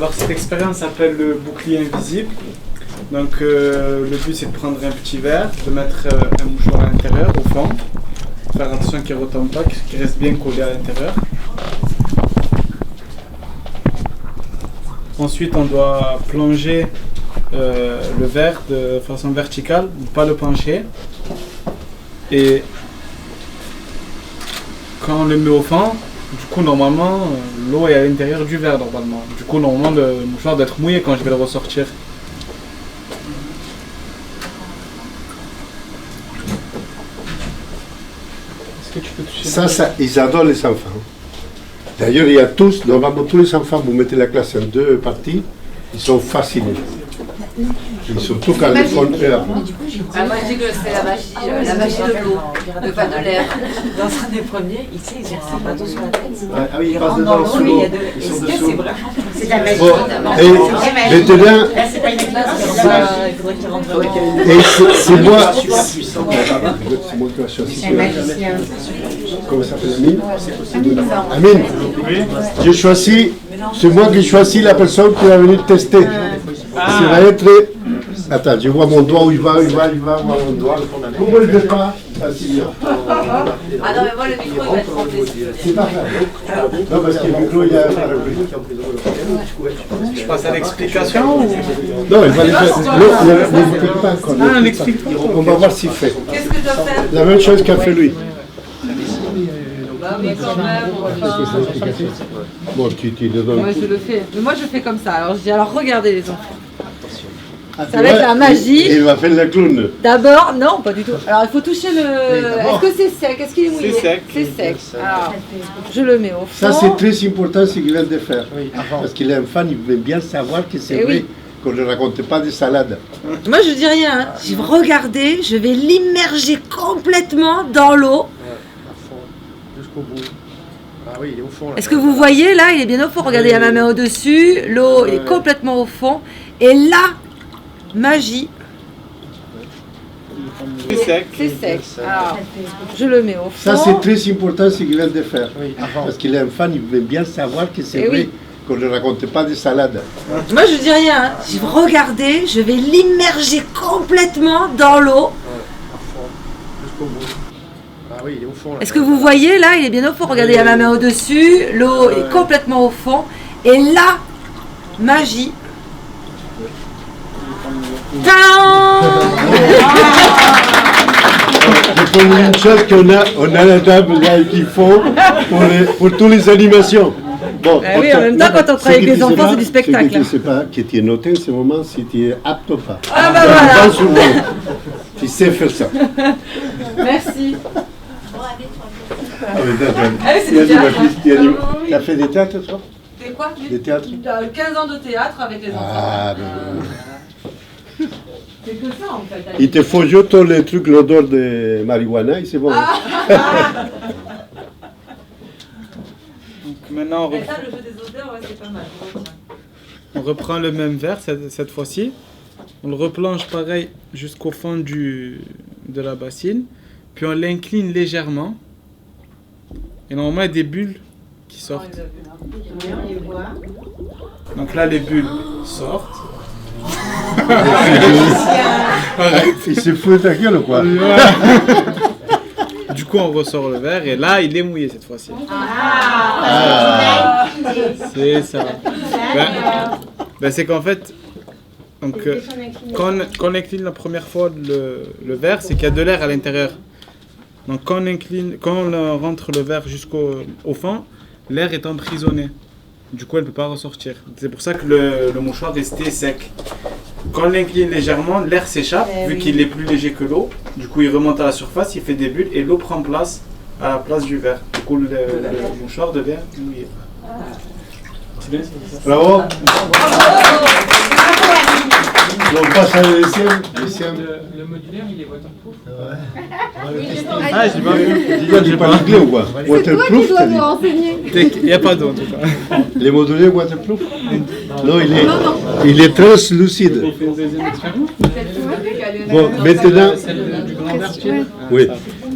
Alors cette expérience s'appelle le bouclier invisible. Donc le but c'est de prendre un petit verre, de mettre un mouchoir à l'intérieur, au fond. Faire attention qu'il ne retombe pas, qu'il reste bien collé à l'intérieur. Ensuite on doit plonger le verre de façon verticale, ne pas le pencher. Et quand on le met au fond, du coup normalement l'eau est à l'intérieur du verre normalement. Du coup normalement le mouchoir doit être mouillé quand je vais le ressortir. Est-ce que tu peux toucher Ça, ils adorent les enfants. D'ailleurs, il y a tous, normalement tous les enfants, vous mettez la classe en deux parties, ils sont fascinés. Et surtout quand ils font l'air. Moi je dis que c'est la magie de l'eau, pas de l'air. Dans un des premiers, ils ont un bateau sur la tête. Ah oui, ils passent dedans sous l'eau. Ils sont dessous. C'est la magie. Et maintenant, et c'est moi qui vais choisir. Comment ça s'appelle, Amine? Je choisis, c'est moi qui choisis la personne qui va venir tester. Ça va être. Attends, je vois mon doigt où il va, voir mon doigt. Comment il ne veut pas? Ah non, mais moi le micro il va être trempé. C'est pas grave. Non, parce que le micro il a. Je passe à l'explication ou... Non, il va les faire. Non, n'explique pas encore. Ah, n'explique pas. On va voir s'il fait. Qu'est-ce que je dois faire? La même chose qu'a fait lui. Mais quand même, Bon, tu le donnes. Ouais, je le fais. Mais moi, je fais comme ça. Alors, je dis, alors regardez les enfants. Ah, Ça va être la magie. Il va faire la clown. D'abord, non, pas du tout. Alors, il faut toucher le... Est-ce que c'est sec? Est-ce qu'il est mouillé? C'est sec. C'est sec. Alors, je le mets au fond. Ça, c'est très important ce qu'il vient de faire. Parce qu'il est un fan, il veut bien savoir que c'est Eh vrai oui. qu'on ne raconte pas des salades. Moi, je dis rien. Hein. Je vais regarder, je vais l'immerger complètement dans l'eau. Jusqu'au bout. Ah oui, il est au fond là. Est-ce que vous voyez, là, il est bien au fond. Regardez, il y a ma main au-dessus. L'eau est complètement au fond. Et là, magie. C'est sec. C'est sec. Alors, je le mets au fond. Ça, c'est très important ce qu'il vient de faire. Oui, avant. Parce qu'il est un fan, il veut bien savoir que c'est Eh vrai oui. qu'on ne raconte pas des salades. Moi, je dis rien. Hein. Je vais regarder, je vais l'immerger complètement dans l'eau. Jusqu'au bout. Ah oui, il est au fond là. Est-ce que vous voyez, là, il est bien au fond. Regardez, il y a ma main au-dessus. L'eau est complètement au fond. Et là, magie. Tadam. Je peux vous dire une chose qu'on a la table là qu'il faut pour toutes les animations. Bon, Eh oui, en même temps, quand on travaille avec les enfants, c'est du spectacle. Ce que tu ne sais pas, que tu es noté en ce moment si tu es apte ou pas. Ah bah voilà. Dans ce moment, tu sais faire ça. Merci. Ah, mais d'accord. Ah oui, c'est Tu du théâtre. as fait des théâtres, toi? C'est quoi? Des théâtres? 15 ans de théâtre avec les enfants. Ah, ben, C'est que ça, en fait. il te faut juste les trucs, l'odeur de marijuana et c'est bon. Ah. Donc maintenant Et ça, le jeu des odeurs, ouais, c'est pas mal. on reprend le même verre cette fois-ci. On le replonge pareil jusqu'au fond de la bassine. Puis on l'incline légèrement. Et normalement il y a des bulles qui sortent. Donc là les bulles sortent. Il se fout de ta gueule ou quoi? Du coup on ressort le verre et là il est mouillé cette fois-ci. C'est ça. Ben, c'est qu'en fait, donc, quand on incline la première fois le verre, c'est qu'il y a de l'air à l'intérieur. Donc quand on rentre le verre jusqu'au fond, l'air est emprisonné. Du coup elle ne peut pas ressortir. C'est pour ça que le mouchoir restait sec. Quand on l'incline légèrement, l'air s'échappe, vu qu'il est plus léger que l'eau. Du coup il remonte à la surface, il fait des bulles et l'eau prend place à la place du verre. Du coup le mouchoir devient mouillé. C'est bien, c'est ça. Bravo. On passe à la deuxième. Le modulaire, il est waterproof. Ah, j'ai pas vu. Tu parles anglais ou quoi? Waterproof, t'as dit? Il n'y a pas d'eau en tout cas. Les modulaires waterproof? Non, il est translucide. On fait une deuxième expérience. Bon, maintenant, Celle du grand verre. oui.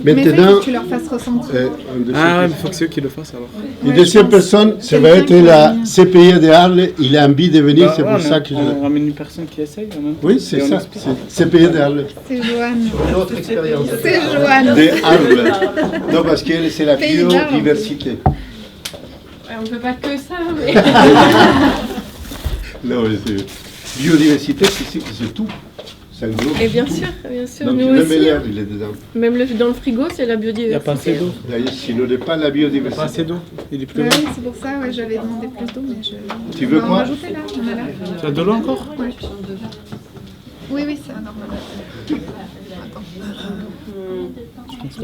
Mais ça, il Maintenant, faut que tu leur fasses ressentir. Ah ouais, il faut que c'est eux qui le fassent alors. une deuxième personne, ça va être la CPI de Arles. Il a envie de venir, c'est pour ça que on ramène une personne qui essaye en même temps. Oui, c'est Et on ça. explique. C'est CPI de Arles. C'est Joanne. Une autre expérience. C'est Joanne. De Arles. Non, parce que c'est la Pays d'Arles. biodiversité. On ne peut pas que ça, mais... Non, mais c'est... Biodiversité, c'est tout. Ça englobe Et bien tout. sûr, bien sûr. Donc, Nous même aussi. l'air, il est dedans. Même dans le frigo, c'est la Il n'y a biodiversité. pas assez d'eau. D'ailleurs, s'il n'y a pas la Il n'y a biodiversité. pas assez d'eau. Il est plus Bah loin. oui, c'est pour ça, ouais, j'avais demandé plus d'eau, mais je... Tu veux On va en quoi? rajouter là, on a là. Tu as de l'eau encore? Ouais. Oui, oui, c'est normal.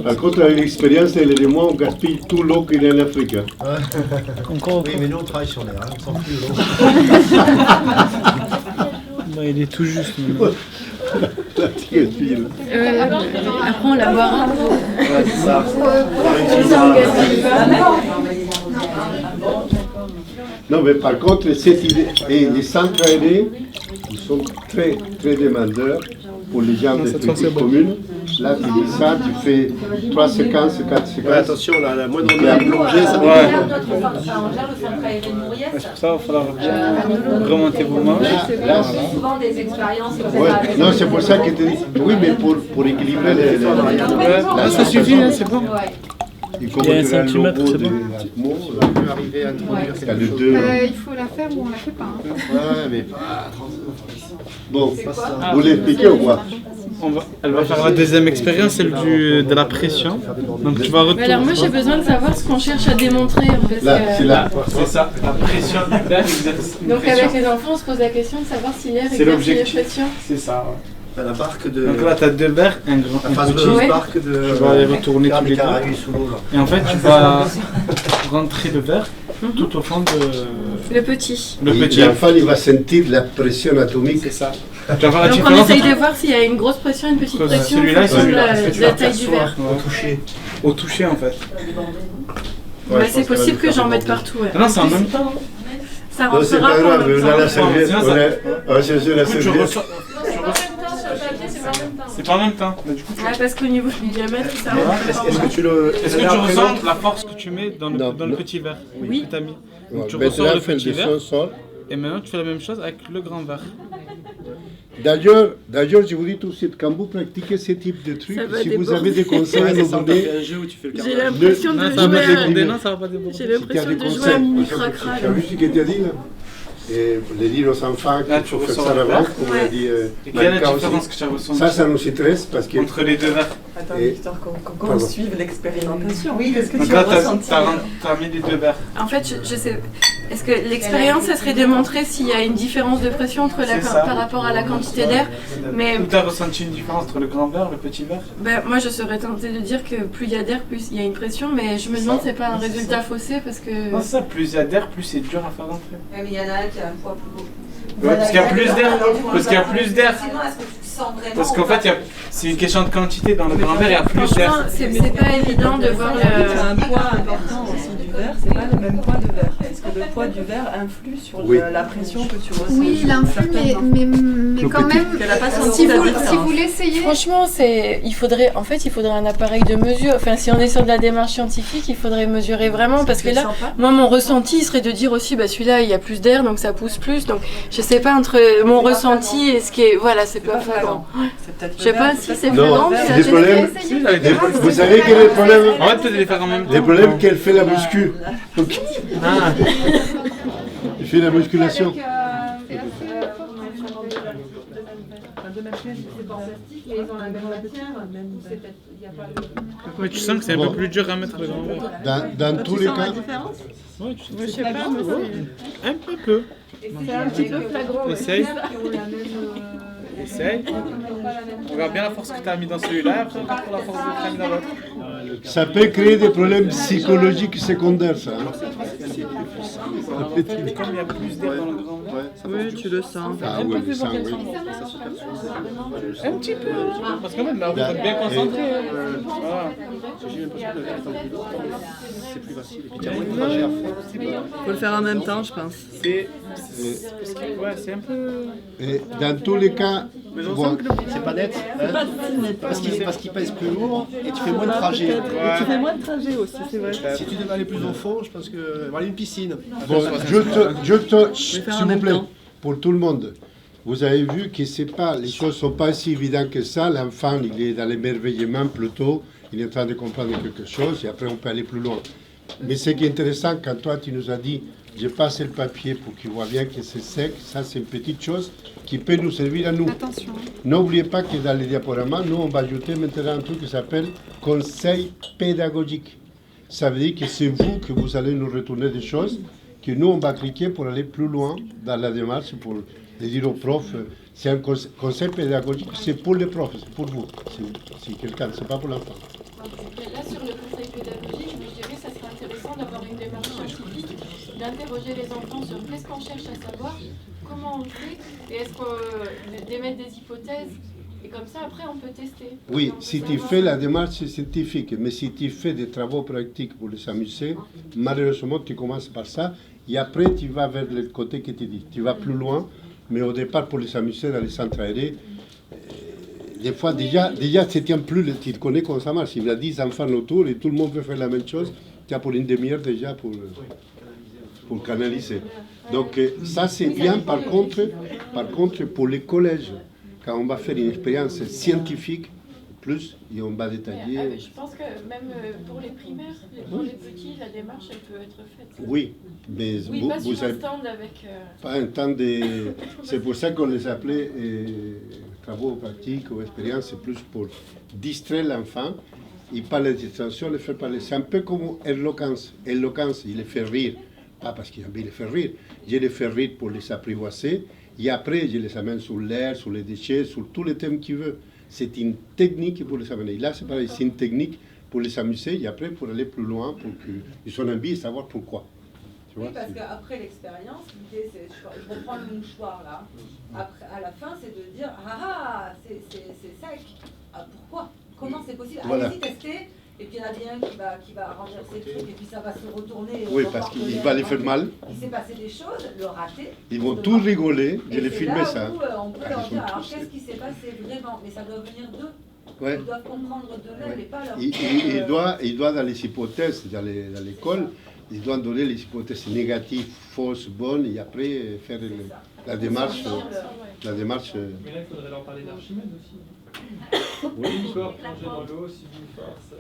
Par contre, avec l'expérience, elle et moi, on gaspille tout l'eau qu'il y a en Afrique. Encore. Oui, mais nous on travaille sur l'air, on s'en fout de l'eau. Bah, il est tout juste maintenant. Là, tu gaspilles. Après, on la boira. Ouais, c'est ça. Non, mais par contre, cette idée, et les centres aérés, ils sont très, très demandeurs pour les gens Non, des cette fois, c'est petites bon. communes. Là, tu dis ça, tu fais 3 séquences, 4 Ouais, séquences. attention, la moindre plongée, ça Ouais. On gère le centre aéré de Mouriès. C'est pour ça qu'il va falloir bien remonter vos manches. Là, Souvent des expériences. ouais. Non, c'est pour ça que tu dis, oui, mais pour équilibrer les... Là, ça suffit, hein, c'est bon. Et comme Il y a un tu as le centimètre, logo c'est des bon. Atmos, peut arriver à introduire il y a quelque les chose. deux. Il faut la faire ou on la fait pas. Hein. Ouais, mais pas Bon, Ah. vous l'expliquez ou quoi? Elle va faire la deuxième expérience, celle de la pression. Donc tu vas Mais alors, moi, j'ai besoin de savoir ce qu'on cherche à démontrer, en fait. Là, c'est là. C'est ça, la pression de l'air exerce une Donc, pression. avec les enfants, on se pose la question de savoir si l'air C'est exerce une l'objectif. pression. C'est ça, ouais. la barque de. Donc là, tu as deux verres, un grand, La un fameuse petit. Ouais. barque de. Tu vas les retourner Pirates tous des les deux. Caraïbes sous l'eau, là. Et en fait, tu vas rentrer le verre tout au fond de Le petit. le Et petit. l'enfant, il va sentir la pression atomique. C'est ça. Tu vas voir la Donc, on différence essaye entre de voir s'il y a une grosse pression, une petite Entre pression, celui-là et en fonction de celui-là. la, Est-ce que de la taille du verre. Au toucher. au toucher en fait. Ouais, c'est possible que j'en mette partout. Ouais. Non, c'est en même temps. Ça Non, c'est rentrera pas pas en grave, même on a temps. la serviette. Sinon, On ça- va chercher la Du coup, tu serviette. reçois. C'est pas en même temps. Mais du coup, Ouais, parce qu'au niveau du diamètre, ça Voilà. rentre pas. Est-ce que tu le. est-ce que tu ressens la force que tu mets dans le, Non, dans le non. petit verre Oui. que tu as mis? Donc tu Maintenant, ressors le fait le petit verre dessin, sort. et maintenant tu fais la même chose avec le grand verre. D'ailleurs, je vous dis tout de suite, quand vous pratiquez ce type de trucs, Ça va si vous déborder. avez des conseils à nous donner, un jeu où tu fais le J'ai carnage. l'impression de Non, ça va pas jouer à... déborder, non, ça va pas déborder. J'ai si tu as l'impression des de jouer à conseils, mini tu as cracra. vu ce qu'il t'a dit là? Et les dire aux enfants Là, qu'il tu faut faire ressors ça le avant, verre. comme on a dit Et quelle est la Malika différence aussi. que tu as ressentie Ça nous intéresse parce que... entre les deux verres? Attends, Et- Victor, qu'on Pardon. suive l'expérimentation. Oui, qu'est-ce que Donc tu là, as t'as ressenti? mis les deux verres. En fait, je sais. Est-ce que l'expérience, ça serait de montrer s'il y a une différence de pression entre C'est ça. par rapport à la quantité d'air? Mais Où tu as ressenti une différence entre le grand verre et le petit verre? ben, moi, je serais tentée de dire que plus il y a d'air, plus il y a une pression. Mais je me demande si c'est pas un résultat faussé parce que. Non, c'est ça, plus il y a d'air, plus c'est dur à faire rentrer. Mais il y en a un qui a un poids plus beau. Ouais, parce qu'il y a plus d'air. Parce qu'il y a plus d'air. Sinon, est-ce que tu sens vraiment? Parce qu'en fait, c'est une question de quantité. Dans le grand verre, il y a plus Franchement, d'air. c'est pas évident de voir Il y a le. un poids important aussi du verre, c'est pas le même poids de verre. Est-ce que le poids du verre influe sur Oui. la pression que tu ressens? Oui, il influe, mais quand même, Qu'elle a pas senti si la vous, différence. si vous l'essayez, Franchement, il faudrait un appareil de mesure. Enfin, si on est sur de la démarche scientifique, il faudrait mesurer vraiment parce que là, moi, mon ressenti il serait de dire aussi, bah celui-là, il y a plus d'air, donc ça pousse plus. Donc, je sais pas entre mon ressenti et ce qui est, voilà, c'est pas flagrant. Je sais pas si c'est Non, flagrant. mais c'est là, des je- problèmes. Si, j'avais des- Vous savez quel est le problème? On va peut-être les faire en même temps. Le problème qu'elle fait la muscu. Donc, Ah. il fait la musculation. Mais tu sens que c'est un peu plus dur à mettre le grand verre. Dans tous les cas, Ouais, tu Je sais pas, mais un peu. c'est un petit peu flagrant. ouais. Essaye. Essaye. Regarde bien la force que tu as mis dans celui-là, après regarde pour la force que tu as mis dans l'autre. ça peut créer des problèmes psychologiques secondaires, ça. hein. Comme il y a plus d'air dans le grand verre. Oui, tu le sens. Ah oui, le sang, oui. Un petit peu. Parce que même là, vous êtes bien concentré. Voilà. Faut le faire en même temps, je pense. Ouais, c'est un peu. Et dans tous les cas, Mais on sent que c'est pas net. Hein, parce qu'il pèse plus lourd et tu fais moins de trajet. Et tu fais moins de trajet aussi, c'est vrai. Si tu devais aller plus au fond, je pense que... Voilà une piscine. Bon, s'il vous plaît, pour tout le monde, vous avez vu que c'est pas, les choses ne sont pas si évidentes que ça. L'enfant, il est dans l'émerveillement plutôt, il est en train de comprendre quelque chose et après on peut aller plus loin. Mais ce qui est intéressant, quand toi tu nous as dit, j'ai passé le papier pour qu'il voit bien que c'est sec, ça c'est une petite chose qui peut nous servir à nous. Attention. N'oubliez pas que dans les diaporamas, nous on va ajouter maintenant un truc qui s'appelle conseil pédagogique. Ça veut dire que c'est vous que vous allez nous retourner des choses que nous on va cliquer pour aller plus loin dans la démarche, pour les dire aux profs. C'est un conseil pédagogique, c'est pour les profs, c'est pour vous. Si quelqu'un, c'est pas pour l'enfant. Là, sur le conseil pédagogique, je dirais que ça serait intéressant d'avoir une démarche scientifique, d'interroger les enfants sur qu'est-ce qu'on cherche à savoir, comment on fait, et est-ce qu'on d'émettre des hypothèses, et comme ça, après, on peut tester. Oui, si tu fais la démarche scientifique, mais si tu fais des travaux pratiques pour les amuser, malheureusement, tu commences par ça, et après, tu vas vers le côté que tu dis. Tu vas plus loin, mais au départ, pour les amuser dans les centres aérés, des fois, déjà tu tiens plus, tu connais comment ça marche. Il y a 10 enfants autour et tout le monde veut faire la même chose. Tu as pour une demi-heure déjà pour canaliser. Donc ça, c'est bien. Par contre, pour les collèges, quand on va faire une expérience scientifique, plus, et on va détailler. Je pense que même pour les primaires, pour les petits, la démarche, elle peut être faite. Oui, mais oui, pas sur un stand avec... Pas un temps de... C'est pour ça qu'on les appelait travaux pratiques ou expériences, c'est plus pour distraire l'enfant et pas la distraction, le faire parler. C'est un peu comme éloquence. Éloquence, il les fait rire. Pas parce qu'il a envie de les faire rire. Je les fais rire pour les apprivoiser et après, je les amène sur l'air, sur les déchets, sur tous les thèmes qu'il veut. C'est une technique pour les amener. Là, c'est pareil, c'est une technique pour les amuser et après pour aller plus loin, pour qu'ils soient envie de savoir pourquoi. Tu vois, oui, parce qu'après l'expérience, l'idée c'est, je reprends le mouchoir là, après, à la fin c'est de dire, c'est sec, pourquoi? Comment c'est possible? Voilà. Allez-y, tester, et puis il y en a bien qui va remplir ses trucs, et puis ça va se retourner. Oui, parce qu'il va les faire mal. Il s'est passé des choses, le rater. Ils vont tous rigoler, je les filmer ça. On peut leur dire, alors qu'est-ce qui s'est passé vraiment? Mais ça doit venir d'eux. Ouais. Ils doivent comprendre d'eux-mêmes et pas leur... Il doit dans les hypothèses, dans l'école, ils doivent donner les hypothèses négatives, fausses, bonnes, et après faire la démarche. Mais là, il faudrait leur parler d'Archimède aussi. Oui, corps plongé dans l'eau, si une force.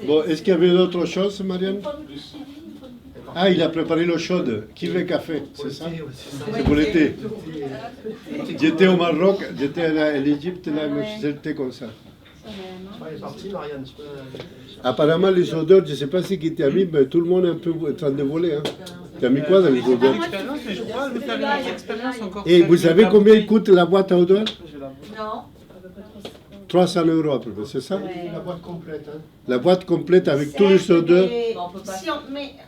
Bon, est-ce qu'il y avait d'autres choses, Marianne? Ah, il a préparé l'eau chaude. Qui veut café? C'est ça? C'est pour l'été. J'étais au Maroc, j'étais en Égypte, là, je me faisais le thé comme ça. Apparemment, les odeurs, je ne sais pas si qui t'a mis, mais tout le monde est un peu en train de voler. Hein. Tu as mis quoi dans les odeurs? Mais je crois me faire une expérience encore. Et vous savez combien coûte la boîte à odeurs? Non. 300 € à peu près, c'est ça? La boîte complète. Hein. La boîte complète avec tous les odeurs.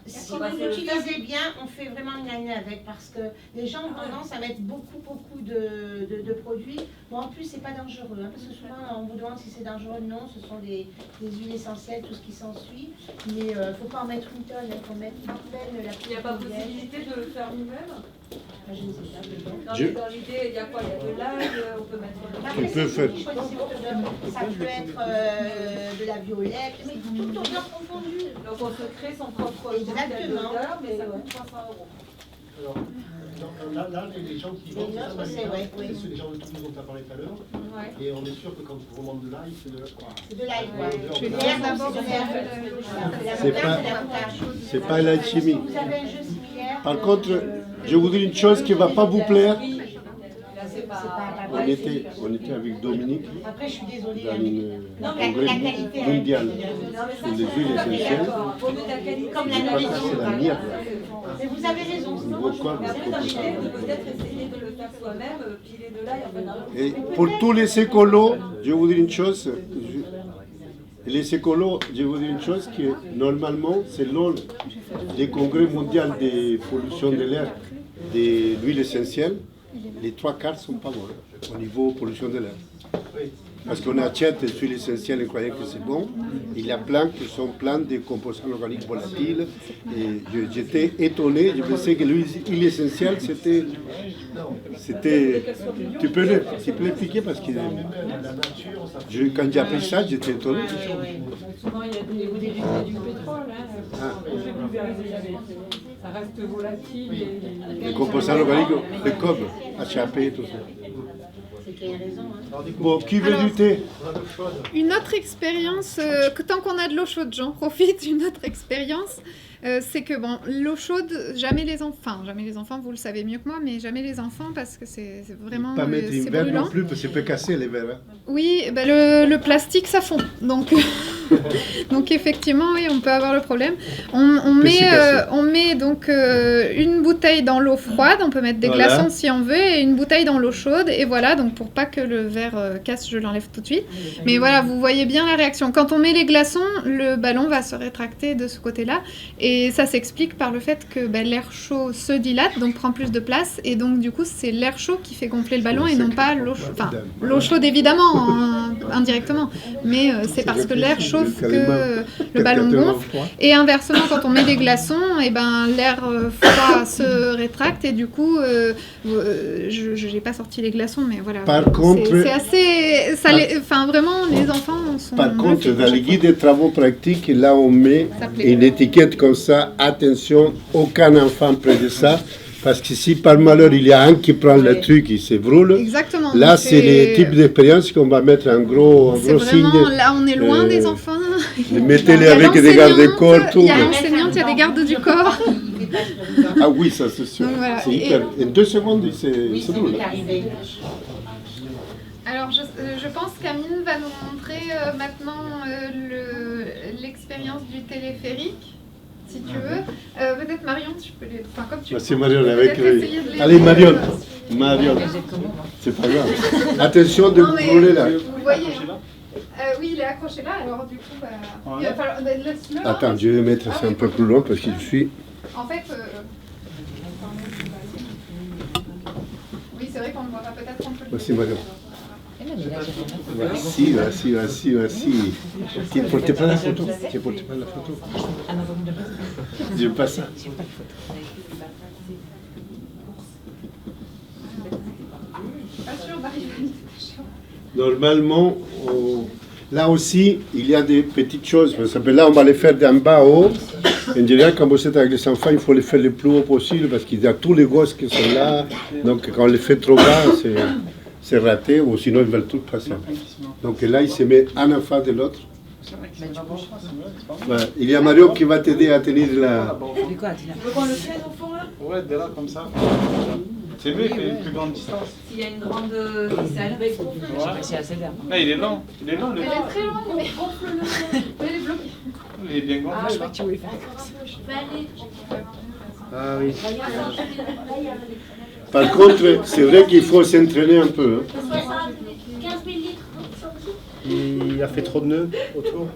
Si vous l'utilisez bien, on fait vraiment une année avec parce que les gens ont tendance à mettre beaucoup de produits. Bon, en plus, c'est pas dangereux hein, parce que souvent on vous demande si c'est dangereux. Non, ce sont des huiles essentielles, tout ce qui s'ensuit. Mais il ne faut pas en mettre une tonne, il faut mettre une peine. Il n'y a pas possibilité de le faire nous-mêmes? Je ne sais pas. Dans l'idée, il y a quoi? Il y a de l'ail, on peut mettre de l'ail. On peut faire. Ça peut être de la violette, mais tout odeur confondue. Donc on se crée son propre Exactement. odeur, mais ça coûte 300 €. Alors, là, les gens qui vendent, c'est les gens de Toulouse dont tu as parlé tout à l'heure. Ouais. Et on est sûr que quand on vend de l'ail, c'est de quoi? C'est de l'ail, Je vais faire d'abord C'est pas l'alchimie. Vous avez un jeu similaire. Par contre, je vous dis une chose qui ne va pas vous plaire. Là, On était avec Dominique Après, je suis désolée. dans un congrès mondial sur les huiles essentielles. Comme Je crois que c'est la merde. Mais vous avez raison. Mais après, dans l'idée, de peut-être essayer de le faire soi-même, piler de l'ail, Et pour tous les écolos, je vous dis une chose. Les écolos, je vous dis une chose, que normalement, selon les congrès mondiaux de pollution de l'air, de l'huile essentielle, les 3/4 ne sont pas bons au niveau pollution de l'air. Parce qu'on achète des huiles essentielles et croyant que c'est bon. Il y a plein qui sont pleins de composants organiques volatiles. Et j'étais étonné, je pensais que l'huile essentielle, c'était... Tu peux l'expliquer parce que quand j'ai appris ça, j'étais étonné. Souvent, il y a du pétrole. Ça reste volatile. Les composants organiques, le cob, HAP, tout ça. Bon, qui veut du thé? Une autre expérience, que tant qu'on a de l'eau chaude, j'en profite, une autre expérience, c'est que bon, l'eau chaude, jamais les enfants, vous le savez mieux que moi, mais jamais les enfants parce que c'est vraiment Pas mettre une verre non plus parce que ça peut casser les verres. Hein. Oui, ben le plastique ça fond, donc donc effectivement oui, on peut avoir le problème. On met donc une bouteille dans l'eau froide, on peut mettre des glaçons si on veut, et une bouteille dans l'eau chaude, et voilà, donc pour pas que le verre casse, je l'enlève tout de suite. Mais voilà, vous voyez bien la réaction. Quand on met les glaçons, le ballon va se rétracter de ce côté-là, et ça s'explique par le fait que l'air chaud se dilate, donc prend plus de place, et donc du coup c'est l'air chaud qui fait gonfler le ballon et non pas l'eau chaude. Enfin, l'eau chaude évidemment, indirectement, mais c'est parce que l'air chauffe que le ballon gonfle, et inversement quand on met des glaçons, et l'air froid se rétracte, et du coup, je n'ai pas sorti les glaçons, mais voilà. Par contre, c'est assez, enfin vraiment les enfants sont. Par contre, dans les guides de travaux pratiques, là on met une étiquette comme ça, attention, aucun enfant près de ça, parce que si par malheur il y a un qui prend le truc, il se brûle. Exactement. Là c'est les types d'expériences qu'on va mettre en gros signe. Là on est loin des enfants. Mettez-les avec des gardes-corps, tout. Il y a l'enseignante, il y a des gardes du corps. Ah oui, ça c'est sûr. Voilà. C'est hyper. En 2 secondes, il se brûle. Alors, je pense qu'Amine va nous montrer maintenant l'expérience du téléphérique, si tu veux. Peut-être Marion, tu peux les... Enfin, comme tu veux. C'est Marion avec lui. Allez, Marion. Marion. C'est pas grave. Attention de vous brûler là. Vous voyez. Oui, il est accroché là, alors du coup, il va falloir... laisse-le. Attends, je vais mettre ça un peu plus loin parce que je suis... En fait... Oui, c'est vrai qu'on le voit peut-être un peu... Voici Marion. Voici. Tu portes pas la photo. Je pas ça. Normalement, là aussi, il y a des petites choses. Par exemple, là, on va les faire d'en bas au haut. En général, quand vous êtes avec les enfants, il faut les faire le plus haut possible parce qu'il y a tous les gosses qui sont là. Donc, quand on les fait trop bas, c'est raté ou sinon ils veulent tout passer. Donc là, il se met un en face de l'autre. Il y a Mario qui va t'aider à tenir la... Tu veux qu'on le tienne au fond là? Ouais, de là comme ça. C'est mieux, il fait une plus grande distance. S'il y a une grande ficelle. Ah, il est long. Il est long, Elle est très longue, mais gonfle-le. Elle est bloquée. Il est bien gonflé. Ah, je crois que tu voulais faire comme ça. Ah oui. Par contre, c'est vrai qu'il faut s'entraîner un peu. Hein. 15 000 litres. Il a fait trop de nœuds autour.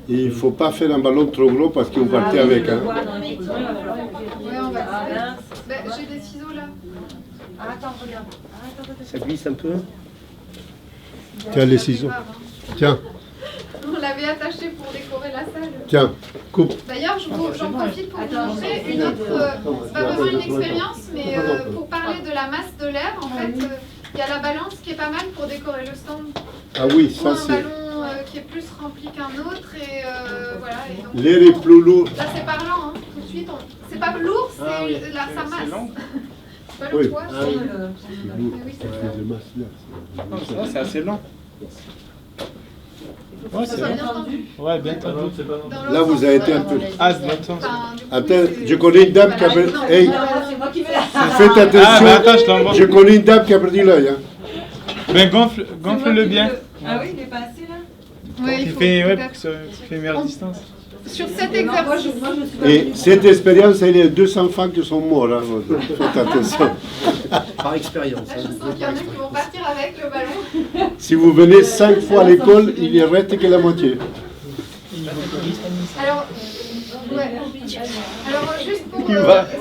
Et il ne faut pas faire un ballon trop gros parce qu'on partait avec. Hein. Ouais, on va. J'ai des ciseaux là. Attends, regarde. Ça glisse un peu. Tiens, les ciseaux. Tiens. On l'avait attaché pour décorer la salle. Tiens, coupe. D'ailleurs, j'en profite pour vous montrer une autre. C'est pas vraiment une expérience, mais pour parler de la masse de l'air, en fait, il y a la balance qui est pas mal pour décorer le stand. Ah oui, ça c'est... un ballon qui est plus rempli qu'un autre, et voilà. L'air est plus lourd. Là, c'est parlant, hein. Tout de suite. C'est pas lourd, c'est sa masse. C'est pas le poids, c'est le... C'est assez long. Ouais, c'est bien entendu. Ouais, bien entendu. Là, vous avez été un peu... Ah, c'est l'autre sens. Attends, je connais une dame qui a perdu... Hey, faites attention. Ah, mais attends, je t'envoie. Je connais une dame qui a perdu l'œil. Hein. Ben, gonfle-le bien. Ah oui, il est pas assez là? Ouais, il fait une meilleure distance. Sur cet exercice. Et cette expérience, il y a 2 enfants qui sont morts. Hein. Faites attention. Par expérience. Je sens qu'il y en a qui vont partir avec le ballon. Si vous venez 5 fois à l'école, il ne reste que la moitié. Alors, ouais. Alors juste pour...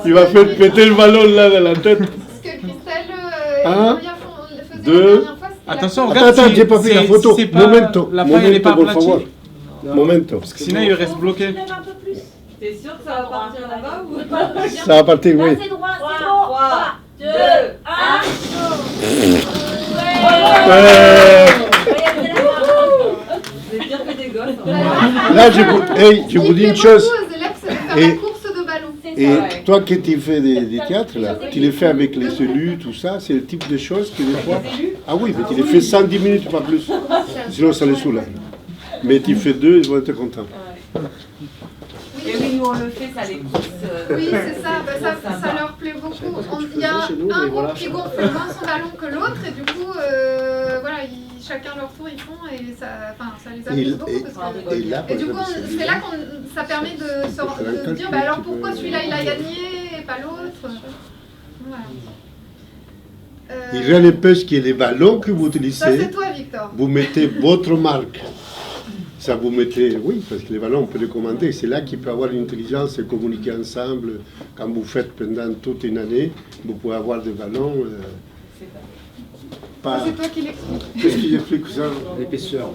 Il va faire péter le ballon là dans la tête. Ce que Christelle et 1, Maria faisait la 2, dernière fois, Attention, regarde. Attends, j'ai pas pris la photo. Momento. La paille, elle n'est pas por aplatie. favor. Momento. Parce que sinon, il reste bloqué. T'es sûr que ça va partir là-bas ou Ça va partir, oui. C'est droit, 3, 2, 1. C'est pire que des gosses. Là, je vous dis une chose. Aux élèves, c'est de faire Et- la course de ballon. Et toi qui tu fais des théâtres, là, tu les fais avec les élus, tout ça, c'est le type de choses que des fois... Ah oui, mais tu les fais 110 minutes, pas plus. Sinon, ça les saoule. Mais tu fais 2, ils vont être contents. Et oui, nous on le fait, ça les pousse. Oui, c'est ça, bah, ça leur plaît beaucoup. Il y a un groupe qui gonfle moins son ballon que l'autre, et du coup, voilà, chacun leur tour ils font, et ça les amuse beaucoup. Parce que, et du coup, c'est là que ça permet de se dire, bah, alors pourquoi celui-là il a gagné et pas l'autre. Voilà. Il y a les pêches qui est les ballons que vous utilisez. Ça, c'est toi, Victor. Vous mettez votre marque. Ça vous mettez, oui, parce que les ballons, on peut les commander. C'est là qu'il peut avoir une intelligence et communiquer ensemble. Quand vous faites pendant toute une année, vous pouvez avoir des ballons. Ça, c'est toi qui l'explique. Qu'est-ce qui explique ça? L'épaisseur.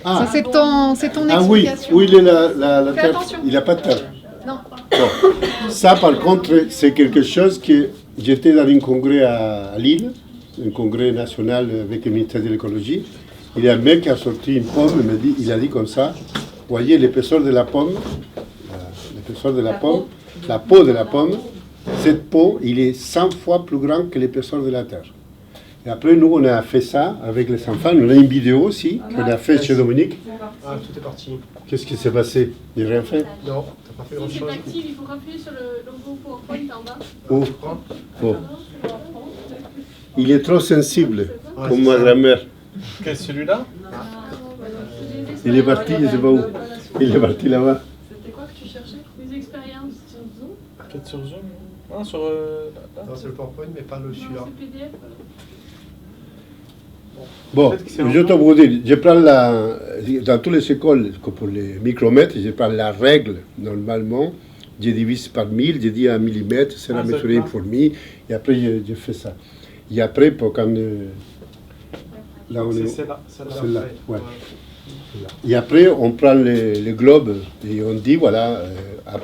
Ça, c'est ton explication. Ah oui, où il est la Fais terre? attention. Il n'a pas de terre. Non. Bon. Ça, par contre, c'est quelque chose que j'étais dans un congrès à Lille, un congrès national avec le ministère de l'écologie. Il y a un mec qui a sorti une pomme, il a dit comme ça, voyez l'épaisseur de la pomme, l'épaisseur de la pomme, la peau de la pomme, cette peau, il est 100 fois plus grand que l'épaisseur de la terre. Et après, nous, on a fait ça avec les enfants. On a une vidéo aussi qu'on a fait chez Dominique. Ah, tout est parti. Qu'est-ce qui s'est passé? Il n'a rien fait? Non, t'as pas fait Si c'est grand-chose. actif, il faut appuyer sur le logo PowerPoint en bas. Oh. Oh. Il est trop sensible, Ah, comme c'est ma ça. grand-mère. Quel celui-là? Il est parti, je ne sais pas où. Il est parti là-bas. C'était quoi que tu cherchais? Des expériences sur Zoom. Peut-être sur Zoom? Non, sur... là. Non, c'est le PowerPoint, mais pas le celui-là. C'est PDF. Bon, Peut-être que c'est je te vous dire, je prends dans toutes les écoles, pour les micromètres, je prends la règle, normalement, je divise par 1000, je dis 1 millimètre, c'est la mesurer une fourmi, et après je fais ça. Et après, pour quand... là, on est... C'est celle-là. Celle-là, ouais. Et après, on prend les globes et on dit, voilà,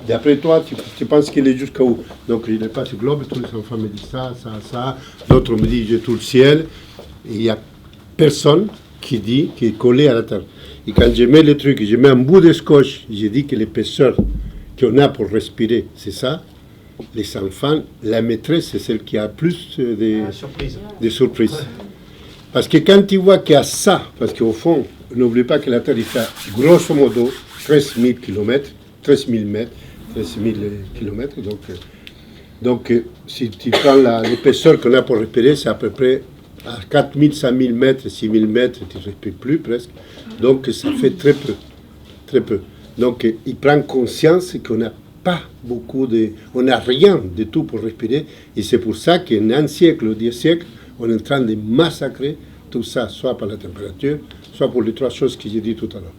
d'après toi, tu penses qu'il est jusqu'à où? Donc, il n'est pas ce globe, tous les enfants me disent ça, ça, ça. D'autres me disent, j'ai tout le ciel. Et il n'y a personne qui dit qu'il est collé à la terre. Et quand je mets le truc, je mets un bout de scotch, je dis que l'épaisseur qu'on a pour respirer, c'est ça. Les enfants, la maîtresse, c'est celle qui a plus de surprises. Parce que quand tu vois qu'il y a ça, parce qu'au fond, n'oublie pas que la Terre, il fait grosso modo 13 000 km, 13 000 mètres, 13 000 km. Donc si tu prends l'épaisseur qu'on a pour respirer, c'est à peu près à 4 000, 5 000 mètres, 6 000 mètres, tu ne respires plus presque. Donc ça fait très peu, très peu. Donc il prend conscience qu'on n'a pas beaucoup on n'a rien de tout pour respirer. Et c'est pour ça qu'en un siècle ou 10 siècles, on est en train de massacrer tout ça, soit par la température, soit pour les trois choses que j'ai dit tout à l'heure.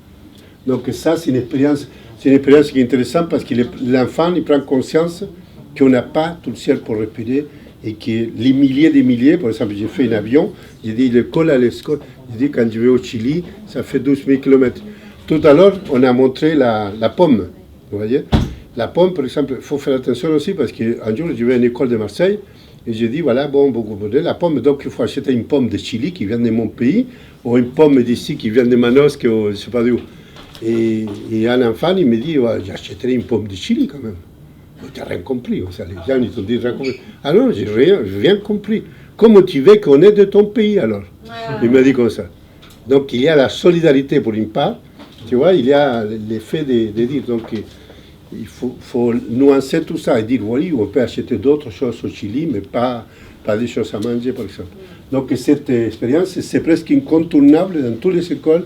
Donc ça, c'est une expérience qui est intéressante parce que l'enfant, il prend conscience qu'on n'a pas tout le ciel pour respirer et que les milliers des milliers, par exemple, j'ai fait un avion, j'ai dit, il colle à l'escole, j'ai dit, quand je vais au Chili, ça fait 12 000 km. Tout à l'heure, on a montré la pomme, vous voyez. La pomme, par exemple, il faut faire attention aussi parce qu'un jour, je vais à une école de Marseille, et j'ai dit, voilà, bon, beaucoup de la pomme, donc il faut acheter une pomme de Chili qui vient de mon pays, ou une pomme d'ici qui vient de Manosque, ou je ne sais pas d'où. Et un enfant, il me dit, ouais, j'achèterai une pomme de Chili quand même. Tu n'as rien compris. Ça, les gens, ils t'ont dit, rien compris. Ah non, j'ai rien compris. Comment tu veux qu'on est de ton pays alors? Il m'a dit comme ça. Donc il y a la solidarité pour une part, tu vois, il y a l'effet de dire, donc il faut nuancer tout ça et dire, oui, on peut acheter d'autres choses au Chili, mais pas des choses à manger, par exemple. Donc cette expérience, c'est presque incontournable dans toutes les écoles.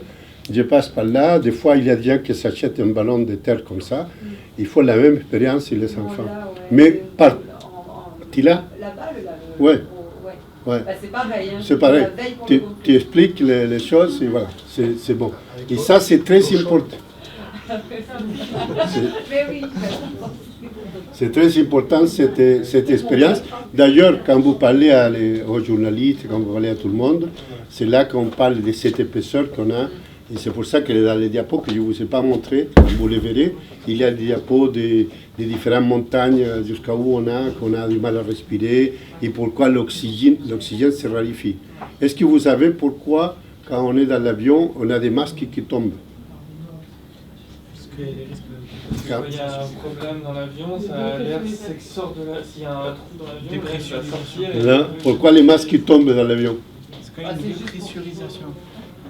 Je passe par là, des fois il y a des gens qui s'achètent un ballon de terre comme ça, il faut la même expérience sur les enfants. Mais par... Tu l'as? Ouais. Ouais. Bah, c'est pareil. Hein. C'est pareil. Tu expliques les choses et voilà, c'est bon. Et ça, c'est très important. Mais oui. C'est très important cette expérience. D'ailleurs, quand vous parlez aux journalistes, quand vous parlez à tout le monde, c'est là qu'on parle de cette épaisseur qu'on a. Et c'est pour ça que dans les diapos que je ne vous ai pas montré, vous les verrez, il y a des diapos des différentes montagnes jusqu'à où qu'on a du mal à respirer et pourquoi l'oxygène se raréfie. Est-ce que vous savez pourquoi, quand on est dans l'avion, on a des masques qui tombent? Parce qu'il y a un problème dans l'avion, l'air sort de s'il y a un trou dans l'avion, l'air va sortir. Là, pourquoi les masques tombent dans l'avion? Parce qu'il y a une dépressurisation.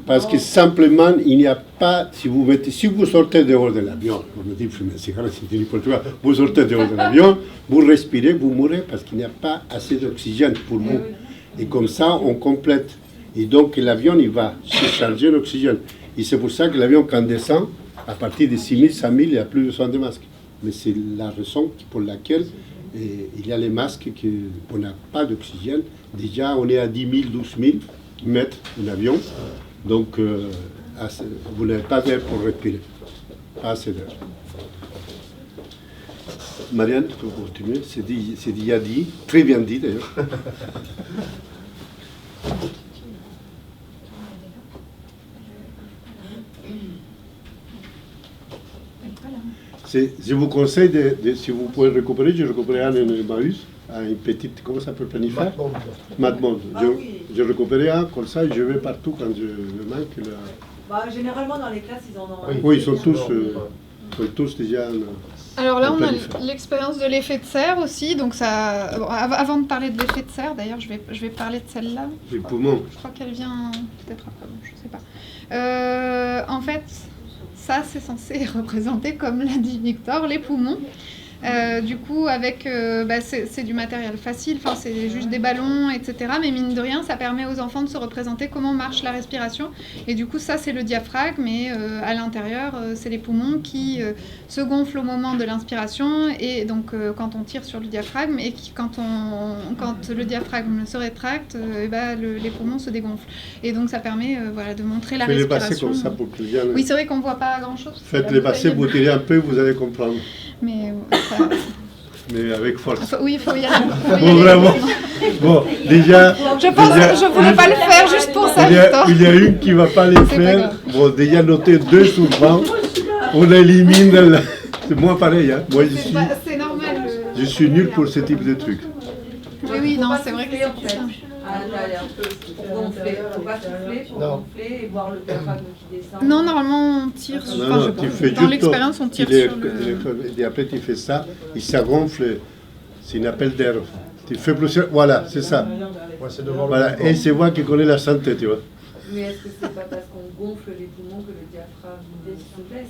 Parce que simplement, il n'y a pas, si vous sortez dehors de l'avion, on me dit, c'est n'importe quoi, vous sortez dehors de l'avion, vous respirez, vous mourrez parce qu'il n'y a pas assez d'oxygène pour vous. Et comme ça, on complète. Et donc, l'avion, il va se charger d'oxygène. Et c'est pour ça que l'avion, quand descend, à partir de 6 000, 5 000, il n'y a plus besoin de masques. Mais c'est la raison pour laquelle il y a les masques, qu'on n'a pas d'oxygène. Déjà, on est à 10 000, 12 000 mètres d'avion. Donc, vous n'avez pas d'air pour respirer. Pas assez d'air. Marianne, tu peux continuer. C'est déjà dit, très bien dit d'ailleurs. Je vous conseille, si vous pouvez récupérer, je récupérerai un Emmaüs, une petite, comment ça s'appelle, planifère Madmonde. Je récupérerai un comme ça, je vais partout quand je me manque. Généralement, dans les classes, ils en ont. Oui, ils sont tous déjà. Alors là, on a l'expérience de l'effet de serre aussi. Donc ça, avant de parler de l'effet de serre, d'ailleurs, je vais parler de celle-là. Les poumons. Je crois qu'elle vient peut-être après, bon, je ne sais pas. En fait, ça, c'est censé représenter, comme l'a dit Victor, les poumons. Du coup, avec, c'est du matériel facile, c'est juste des ballons, etc. Mais mine de rien, ça permet aux enfants de se représenter comment marche la respiration. Et du coup, ça, c'est le diaphragme. Et à l'intérieur, c'est les poumons qui se gonflent au moment de l'inspiration. Et donc, quand on tire sur le diaphragme, et quand le diaphragme se rétracte, les poumons se dégonflent. Et donc, ça permet de montrer la respiration. Faites-les passer comme ça pour que les gens... Oui, c'est vrai qu'on ne voit pas grand-chose. Faites-les passer, vous tirez un peu, vous allez comprendre. Mais avec force. Oui, il faut y aller. Bon, vraiment. Bon, déjà... Je pense que je ne voulais pas le faire juste pour ça, il y a une qui ne va pas les faire. Bon, déjà noté 2 sur 20. On élimine... C'est moi pareil, hein. Moi, c'est normal. Je suis nul pour ce type de truc. Oui, non, c'est vrai que c'est plus simple. Pour gonfler, faut pas souffler, pour gonfler et voir le diaphragme qui descend. Non, normalement on tire sur... dans l'expérience on tire sur le... Et après tu fais ça, et ça gonfle, c'est une appel d'air. Tu fais plus... Voilà, c'est ça. Voilà, et c'est moi qui connais la santé, tu vois. Mais est-ce que c'est pas parce qu'on gonfle les poumons que le diaphragme se baisse?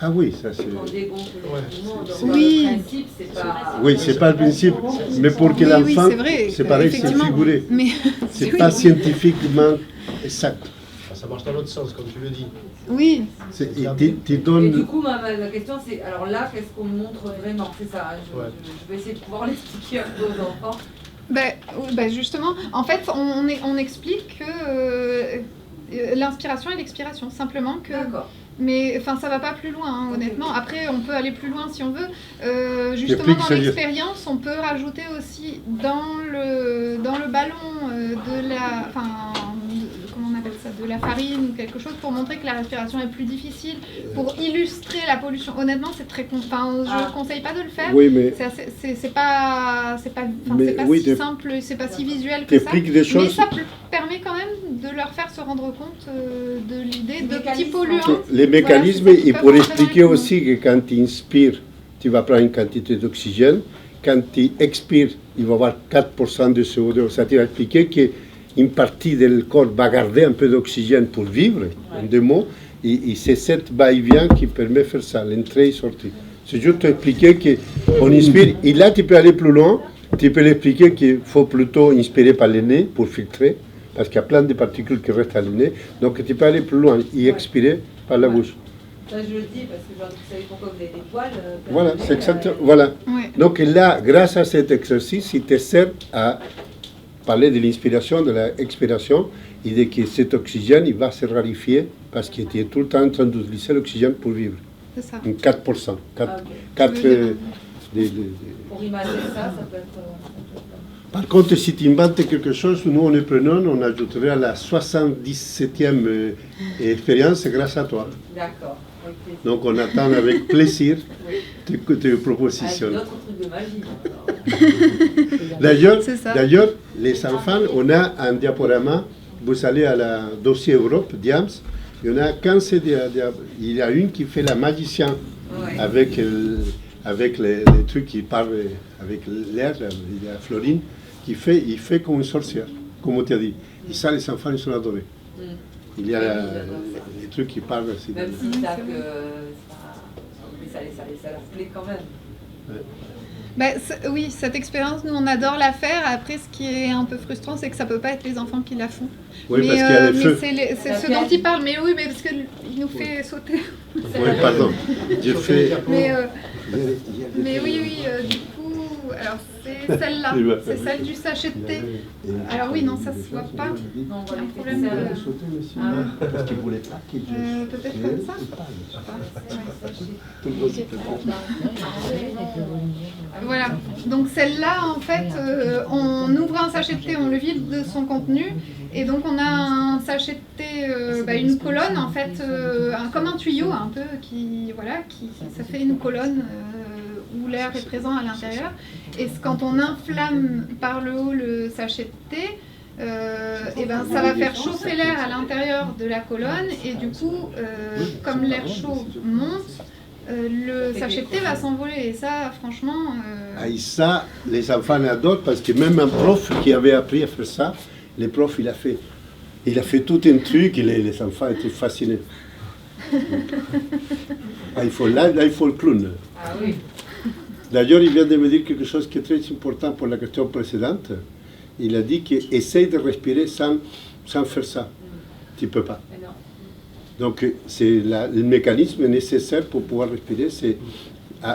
Ah oui, ça c'est... Quand on dégonfle les poumons, donc le principe, c'est pas... Oui, c'est pas le principe, mais pour que l'enfant, c'est pareil, c'est figuré. Mais... C'est pas scientifiquement exact. Ça marche dans l'autre sens, comme tu le dis. Oui. Et du coup, ma question, c'est, alors là, qu'est-ce qu'on montre vraiment? C'est ça, je vais essayer de pouvoir l'expliquer un peu aux enfants. Justement, en fait, on explique que l'inspiration et l'expiration, simplement que... D'accord. Mais ça va pas plus loin, hein, honnêtement. Après, on peut aller plus loin si on veut. Justement, dans l'expérience, on peut rajouter aussi dans le ballon de la... comment on appelle ça, de la farine ou quelque chose pour montrer que la respiration est plus difficile, pour illustrer la pollution. Honnêtement, c'est très... je ne conseille pas de le faire. Oui, mais... C'est pas si simple, c'est pas si visuel que ça. Mais ça permet quand même de leur faire se rendre compte de l'idée de petits polluants. Les mécanismes, il faut expliquer aussi que quand tu inspires, tu vas prendre une quantité d'oxygène. Quand tu expires, il va y avoir 4% de CO2. Ça va expliquer qu'une partie du corps va garder un peu d'oxygène pour vivre, en deux mots, et c'est cette va-et-vient qui permet de faire ça, l'entrée et sortie. C'est juste expliquer qu'on inspire, et là tu peux aller plus loin, tu peux l'expliquer qu'il faut plutôt inspirer par le nez pour filtrer, parce qu'il y a plein de particules qui restent à le nez, donc tu peux aller plus loin et expirer par la bouche. Ça, je le dis parce que vous savez pourquoi vous avez des poils. Voilà, c'est exactement. Voilà. Ouais. Donc là, grâce à cet exercice, il te sert à parlait de l'inspiration, de l'expiration, il dit que cet oxygène, il va se raréfier parce qu'il était tout le temps en train d'utiliser l'oxygène pour vivre. C'est ça. Donc 4%. Pour imager ça, ça peut être... Par contre, si tu inventes quelque chose, nous, on est prenons, on ajouterait à la 77e expérience grâce à toi. D'accord. Donc, on attend avec plaisir tes propositions. Avec d'autres trucs de magie. D'ailleurs, les enfants, on a un diaporama. Vous allez à la dossier Europe, Diams, il y en a 15 il y a une qui fait la magicien avec les trucs qui parlent avec l'air, il y a Florine, il fait comme une sorcière, comme on t'a dit. Et ça, les enfants, ils sont adorés. Il y a les trucs qui parlent aussi. Même s'ils savent que ça leur plaît quand même. Ouais. Oui, cette expérience, nous on adore la faire. Après, ce qui est un peu frustrant, c'est que ça peut pas être les enfants qui la font. Oui, parce qu'il y a les feux. C'est ce dont il parle. Mais oui, mais parce qu'il nous fait sauter. Oui, pardon. J'ai fait. Mais oui, du coup, alors c'est celle-là, c'est celle du sachet de thé. Alors oui, non, ça se voit pas. Non, on va un problème Parce qu'il voulait pas qu'il peut-être comme ça. Voilà, donc celle-là, en fait, on ouvre un sachet de thé, on le vide de son contenu, et donc on a un sachet de thé, une colonne, en fait, comme un tuyau, un peu, ça fait une colonne où l'air est présent à l'intérieur. Et quand on inflamme par le haut le sachet de thé, ça va faire chauffer l'air à l'intérieur de la colonne, et du coup, comme l'air chaud monte, le sachet de thé va s'envoler. Et ça, franchement... Et ça, les enfants adorent, parce que même un prof qui avait appris à faire ça, le prof, il a fait tout un truc, et les enfants étaient fascinés. Il faut le clown. Ah oui. D'ailleurs, il vient de me dire quelque chose qui est très important pour la question précédente. Il a dit qu'essaye de respirer sans faire ça. Tu ne peux pas. Donc, c'est le mécanisme nécessaire pour pouvoir respirer, c'est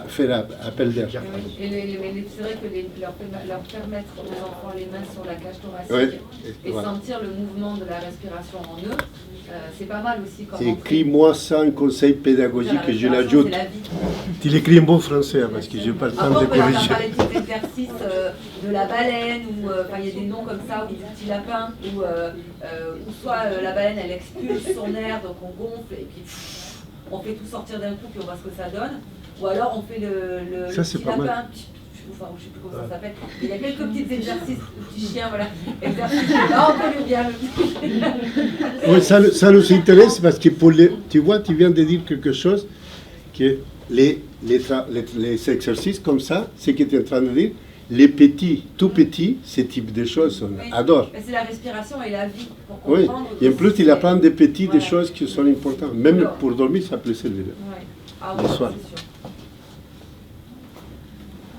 faire appel d'air. Et c'est vrai que leur permettre aux enfants les mains sur la cage thoracique et sentir le mouvement de la respiration en eux, c'est pas mal aussi. Écris-moi ça, un conseil pédagogique que je l'ajoute. Tu l'écris en bon français, parce que je n'ai pas le temps de corriger. On va parler des exercices de la baleine, ou il y a des noms comme ça, ou du petit lapin, où soit la baleine elle expulse son air, donc on gonfle, et puis on fait tout sortir d'un coup, puis on voit ce que ça donne. Ou alors on fait le petit lapin, enfin je ne sais plus comment ça s'appelle. Il y a quelques petits exercices, petit chien, voilà. Exercice, là on peut lui bien. Oui, ça nous intéresse parce que tu vois, tu viens de dire quelque chose, que les exercices comme ça, ce que tu es en train de dire, les petits, tout petits, ce type de choses, on adore. C'est la respiration et la vie. Pour comprendre et en plus, il apprend des petits, des choses qui sont importantes. Même pour dormir, ça peut servir. Ah oui, c'est sûr.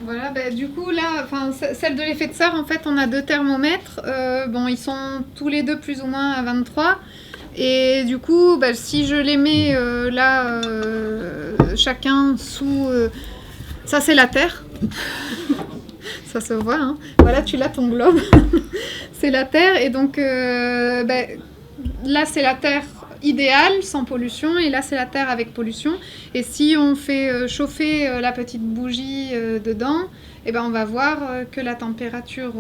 Voilà, du coup là, celle de l'effet de serre, en fait, on a 2 thermomètres. Ils sont tous les deux plus ou moins à 23. Et du coup, si je les mets chacun sous... ça, c'est la Terre. Ça se voit, hein. Voilà, tu l'as ton globe. C'est la Terre. Et donc, là, c'est la Terre idéale, sans pollution, et là c'est la Terre avec pollution. Et si on fait chauffer la petite bougie dedans, on va voir que la température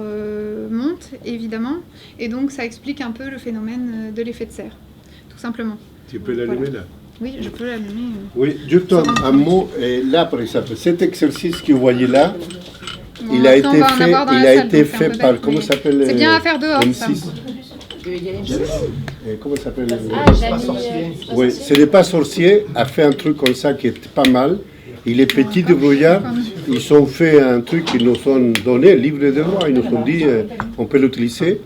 monte, évidemment, et donc ça explique un peu le phénomène de l'effet de serre, tout simplement. Tu peux l'allumer là? Oui, je peux l'allumer. Oui, juste un mot, et là par exemple, cet exercice que vous voyez là, il a été fait par, comment ça s'appelle? C'est bien à faire dehors, ça. Comment ça s'appelle? Oui, c'est les pas sorciers a fait un truc comme ça qui est pas mal. Il est petit de brouillard. Ils ont fait un truc qu'ils nous ont donné, libre de droit. Ils nous ont dit on peut l'utiliser.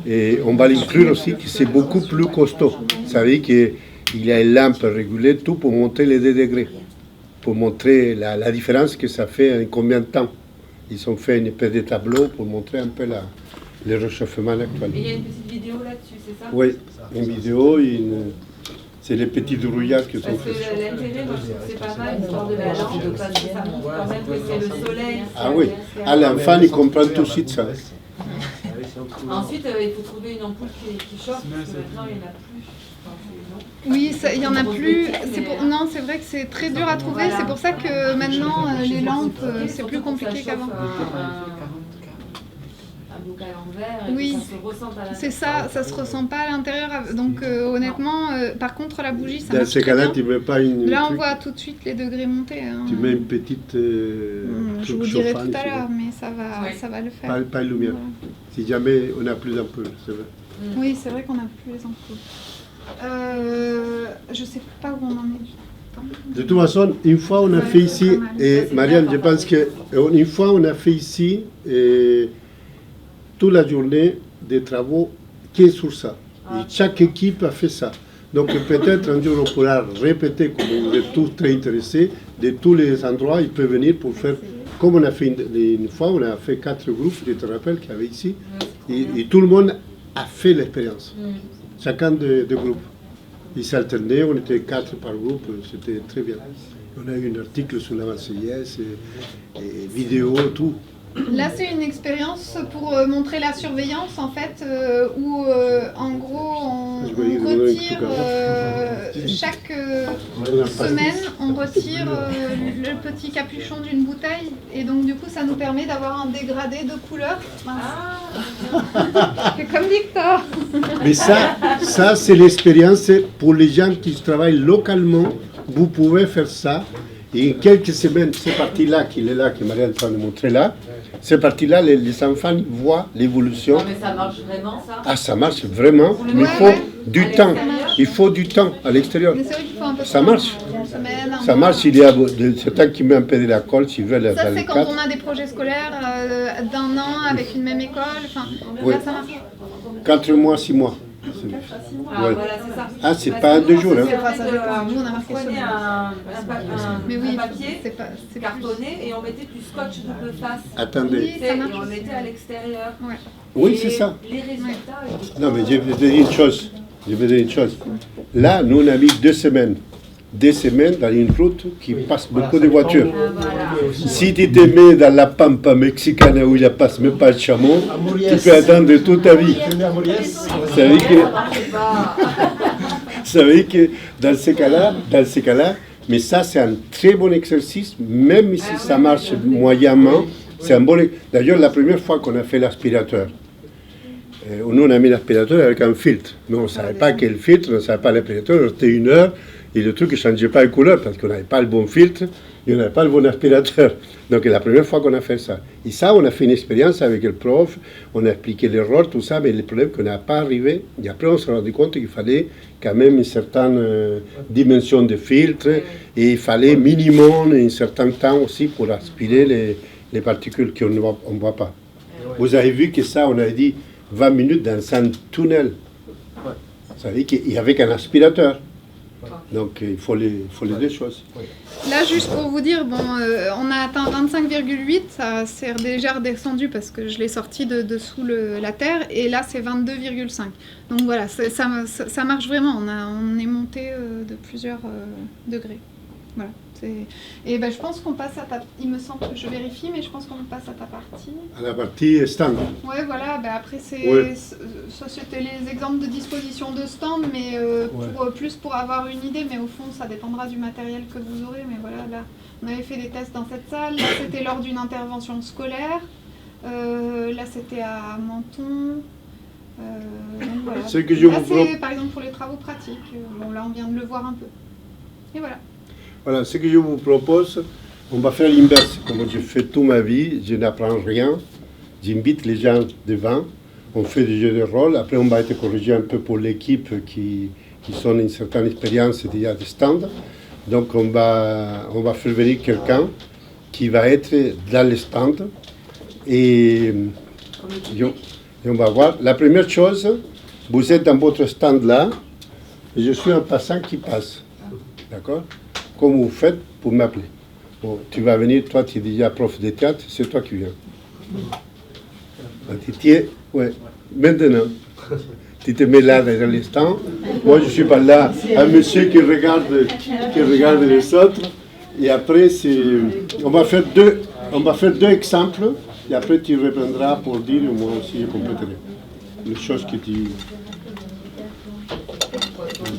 Et on va l'inclure aussi, que c'est beaucoup plus costaud. Ça veut dire qu'il y a une lampe régulée, tout pour montrer les 2 degrés. Pour montrer la différence que ça fait en combien de temps. Ils ont fait une espèce de tableau pour montrer un peu le réchauffement actuel. Et il y a une petite vidéo là-dessus, c'est ça? Oui, une vidéo, c'est les petits brouillards qui sont faits. Parce que l'intérêt, moi je trouve que c'est pas mal, l'histoire de la lampe, parce que ça montre quand même que c'est le soleil. Ah oui, l'enfant il comprend tout de suite ça. Ensuite, il faut trouver une ampoule qui chauffe, parce que maintenant, il n'y en a plus. Oui, il n'y en a plus. Non, c'est vrai que c'est très dur à trouver. C'est pour ça que maintenant, les lampes, c'est plus compliqué qu'avant. Un bocal en verre, oui, ça se ressent à l'intérieur. C'est ça, ça se ressent pas à l'intérieur. Donc honnêtement, par contre, la bougie, ça Dans marche ces très cas-là, bien. tu mets pas une... Là, on voit tout de suite les degrés monter. Hein. Tu mets une petite... je vous dirai tout à l'heure, mais ça va le faire. Pas une lumière. Voilà. Si jamais on a plus d'ampoules, c'est vrai. Oui, c'est vrai qu'on n'a plus les ampoules. Je sais pas où on en est. De toute façon, une fois on a fait ici, et Marianne, je pense qu'une fois on a fait ici, toute la journée des travaux qui est sur ça. Et chaque équipe a fait ça. Donc peut-être un jour on pourra répéter, comme vous êtes tous très intéressés, de tous les endroits, ils peuvent venir pour faire, comme on a fait une fois, on a fait 4 groupes, je te rappelle, qu'il y avait ici, et tout le monde a fait l'expérience. Chacun de groupes. Ils s'alternaient, on était 4 par groupe, c'était très bien. On a eu un article sur la Marseillaise, et vidéo, tout. Là, c'est une expérience pour montrer la surveillance, en fait, où, en gros, on retire, chaque semaine, on retire le petit capuchon d'une bouteille. Et donc, du coup, ça nous permet d'avoir un dégradé de couleur. C'est comme Victor. Mais ça c'est l'expérience pour les gens qui travaillent localement. Vous pouvez faire ça. Et en quelques semaines, cette partie-là, qui est là, que Marianne est en train de montrer là, cette partie-là, les enfants voient l'évolution. Non, mais ça marche vraiment, ça? Ah, ça marche vraiment, mais il faut du temps. Il faut du temps à l'extérieur. Ça marche. Ça marche, il y a certains qui mettent un peu de la colle, s'ils veulent. Ça, c'est quand on a des projets scolaires d'un an avec une même école. Enfin, oui. Là, ça marche. 4 mois, 6 mois. Ah, ouais. voilà, c'est ça. Ah, c'est pas un 2 jours. Hein. Nous, on a marqué un papier cartonné et on mettait du scotch double face. Attendez. Et on le mettait à l'extérieur. Ouais. Oui, c'est ça. Les résultats... Non, mais je vais te dire une chose. Je vais te dire une chose. Là, nous, on a mis 2 semaines. 2 semaines dans une route qui passe beaucoup de voitures. Si tu te mets dans la pampa mexicaine où il ne passe même pas le chameau, tu peux attendre toute ta vie. Ça veut dire que dans ces cas-là, mais ça c'est un très bon exercice, même si ça marche moyennement, c'est un bon. D'ailleurs, la première fois qu'on a fait l'aspirateur, nous on a mis l'aspirateur avec un filtre, mais on ne savait pas quel filtre, on ne savait pas l'aspirateur, c'était 1 heure. Et le truc ne changeait pas de couleur parce qu'on n'avait pas le bon filtre et on n'avait pas le bon aspirateur. Donc c'est la première fois qu'on a fait ça. Et ça, on a fait une expérience avec le prof, on a expliqué l'erreur, tout ça, mais le problème qu'on n'a pas arrivé. Et après, on s'est rendu compte qu'il fallait quand même une certaine dimension de filtre et il fallait minimum un certain temps aussi pour aspirer les particules qu'on ne voit pas. Vous avez vu que ça, on a dit 20 minutes dans un tunnel. Ça veut dire qu'il y avait qu'un aspirateur. Donc il faut les 2 choses. Là, juste pour vous dire, bon, on a atteint 25,8, ça s'est déjà redescendu parce que je l'ai sorti de dessous la terre, et là c'est 22,5. Donc voilà, ça marche vraiment, on est monté de plusieurs degrés. Voilà. Et ben, je pense qu'on passe à il me semble que je vérifie, mais je pense qu'on passe à ta partie. À la partie stand. Ouais, voilà, ben après ça c'était les exemples de disposition de stand, mais plus pour avoir une idée, mais au fond ça dépendra du matériel que vous aurez. Mais voilà, là on avait fait des tests dans cette salle, là c'était lors d'une intervention scolaire, là c'était à Menton. Donc voilà. Ce que je là vous c'est par exemple pour les travaux pratiques, bon là on vient de le voir un peu. Et voilà. Voilà, ce que je vous propose, on va faire l'inverse. Comme je fais toute ma vie, je n'apprends rien. J'invite les gens devant, on fait des jeux de rôle. Après, on va être corrigé un peu pour l'équipe qui sont une certaine expérience déjà de stand. Donc, on va faire venir quelqu'un qui va être dans le stand. Et on va voir. La première chose, vous êtes dans votre stand là, et je suis un passant qui passe. D'accord ? Comme vous faites pour m'appeler. Bon, tu vas venir, toi tu es déjà prof de théâtre, c'est toi qui viens. Ouais. Maintenant, tu te mets là dans l'instant. Moi je suis pas là, un monsieur qui regarde les autres. Et après, on va faire deux exemples Et après, tu reprendras pour dire, moi aussi, je compléterai les choses que tu...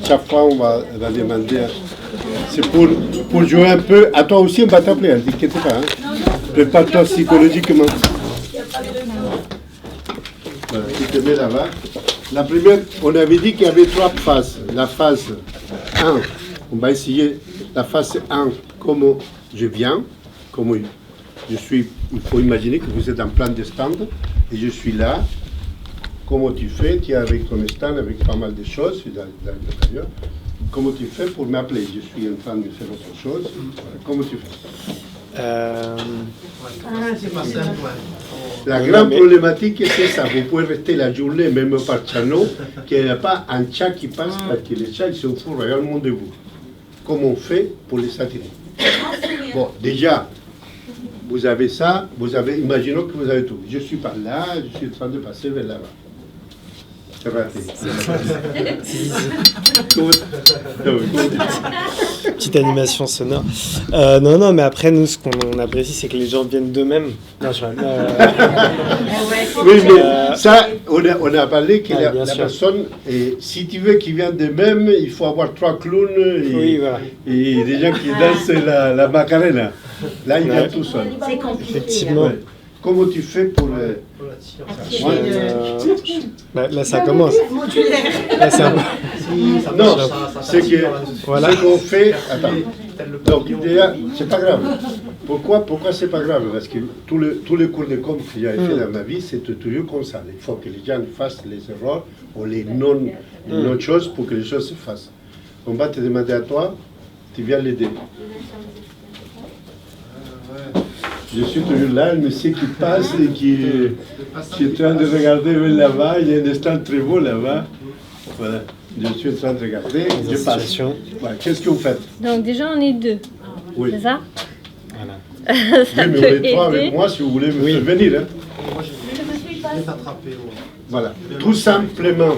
Chaque fois, on va demander. C'est pour jouer un peu. À toi aussi, on va t'appeler, ne t'inquiète pas. Hein. Prépare-toi psychologiquement. Voilà, tu te mets là-bas. La première, on avait dit qu'il y avait 3 phases. La phase 1, on va essayer la phase 1, comment je viens, comment je suis. Il faut imaginer que vous êtes en plan de stand et je suis là. Comment tu fais? Tu es avec ton stand, avec pas mal de choses dans l'intérieur. Comment tu fais pour m'appeler? Je suis en train de faire autre chose. Comment tu fais? La grande problématique, c'est ça. Vous pouvez rester la journée, même par channel, qu'il n'y a pas un chat qui passe, parce que les chats, ils se foutent réellement de vous. Comment on fait pour les attirer? Bon, déjà, vous avez ça, imaginons que vous avez tout. Je suis par là, je suis en train de passer vers là-bas. C'est raté. Petite animation sonore. Non, mais après, nous, ce qu'on apprécie, c'est que les gens viennent d'eux-mêmes. Non, oui, mais ça, on a parlé que la personne, et si tu veux qu'ils viennent d'eux-mêmes, il faut avoir 3 clowns et des gens qui dansent la macarena. Là, ils viennent tout seuls. C'est compliqué. Effectivement. Comment tu fais pour là, ça commence. Là, non, c'est que ce qu'on fait. Attends. Donc, c'est pas grave. Pourquoi c'est pas grave? Parce que tous les cours de com que j'ai fait dans ma vie, c'est toujours comme ça. Il faut que les gens fassent les erreurs ou les non-choses pour que les choses se fassent. On va te demander à toi, tu viens l'aider. Je suis toujours là, le monsieur qui passe et qui est en train de regarder là-bas. Il y a un stand très beau là-bas. Voilà, je suis en train de regarder. Je passe. Voilà. Qu'est-ce que vous faites? Donc déjà, on est 2. Oui. C'est ça? Voilà. Oui, mais on est 3 avec moi si vous voulez me faire venir. Hein. Voilà, tout simplement,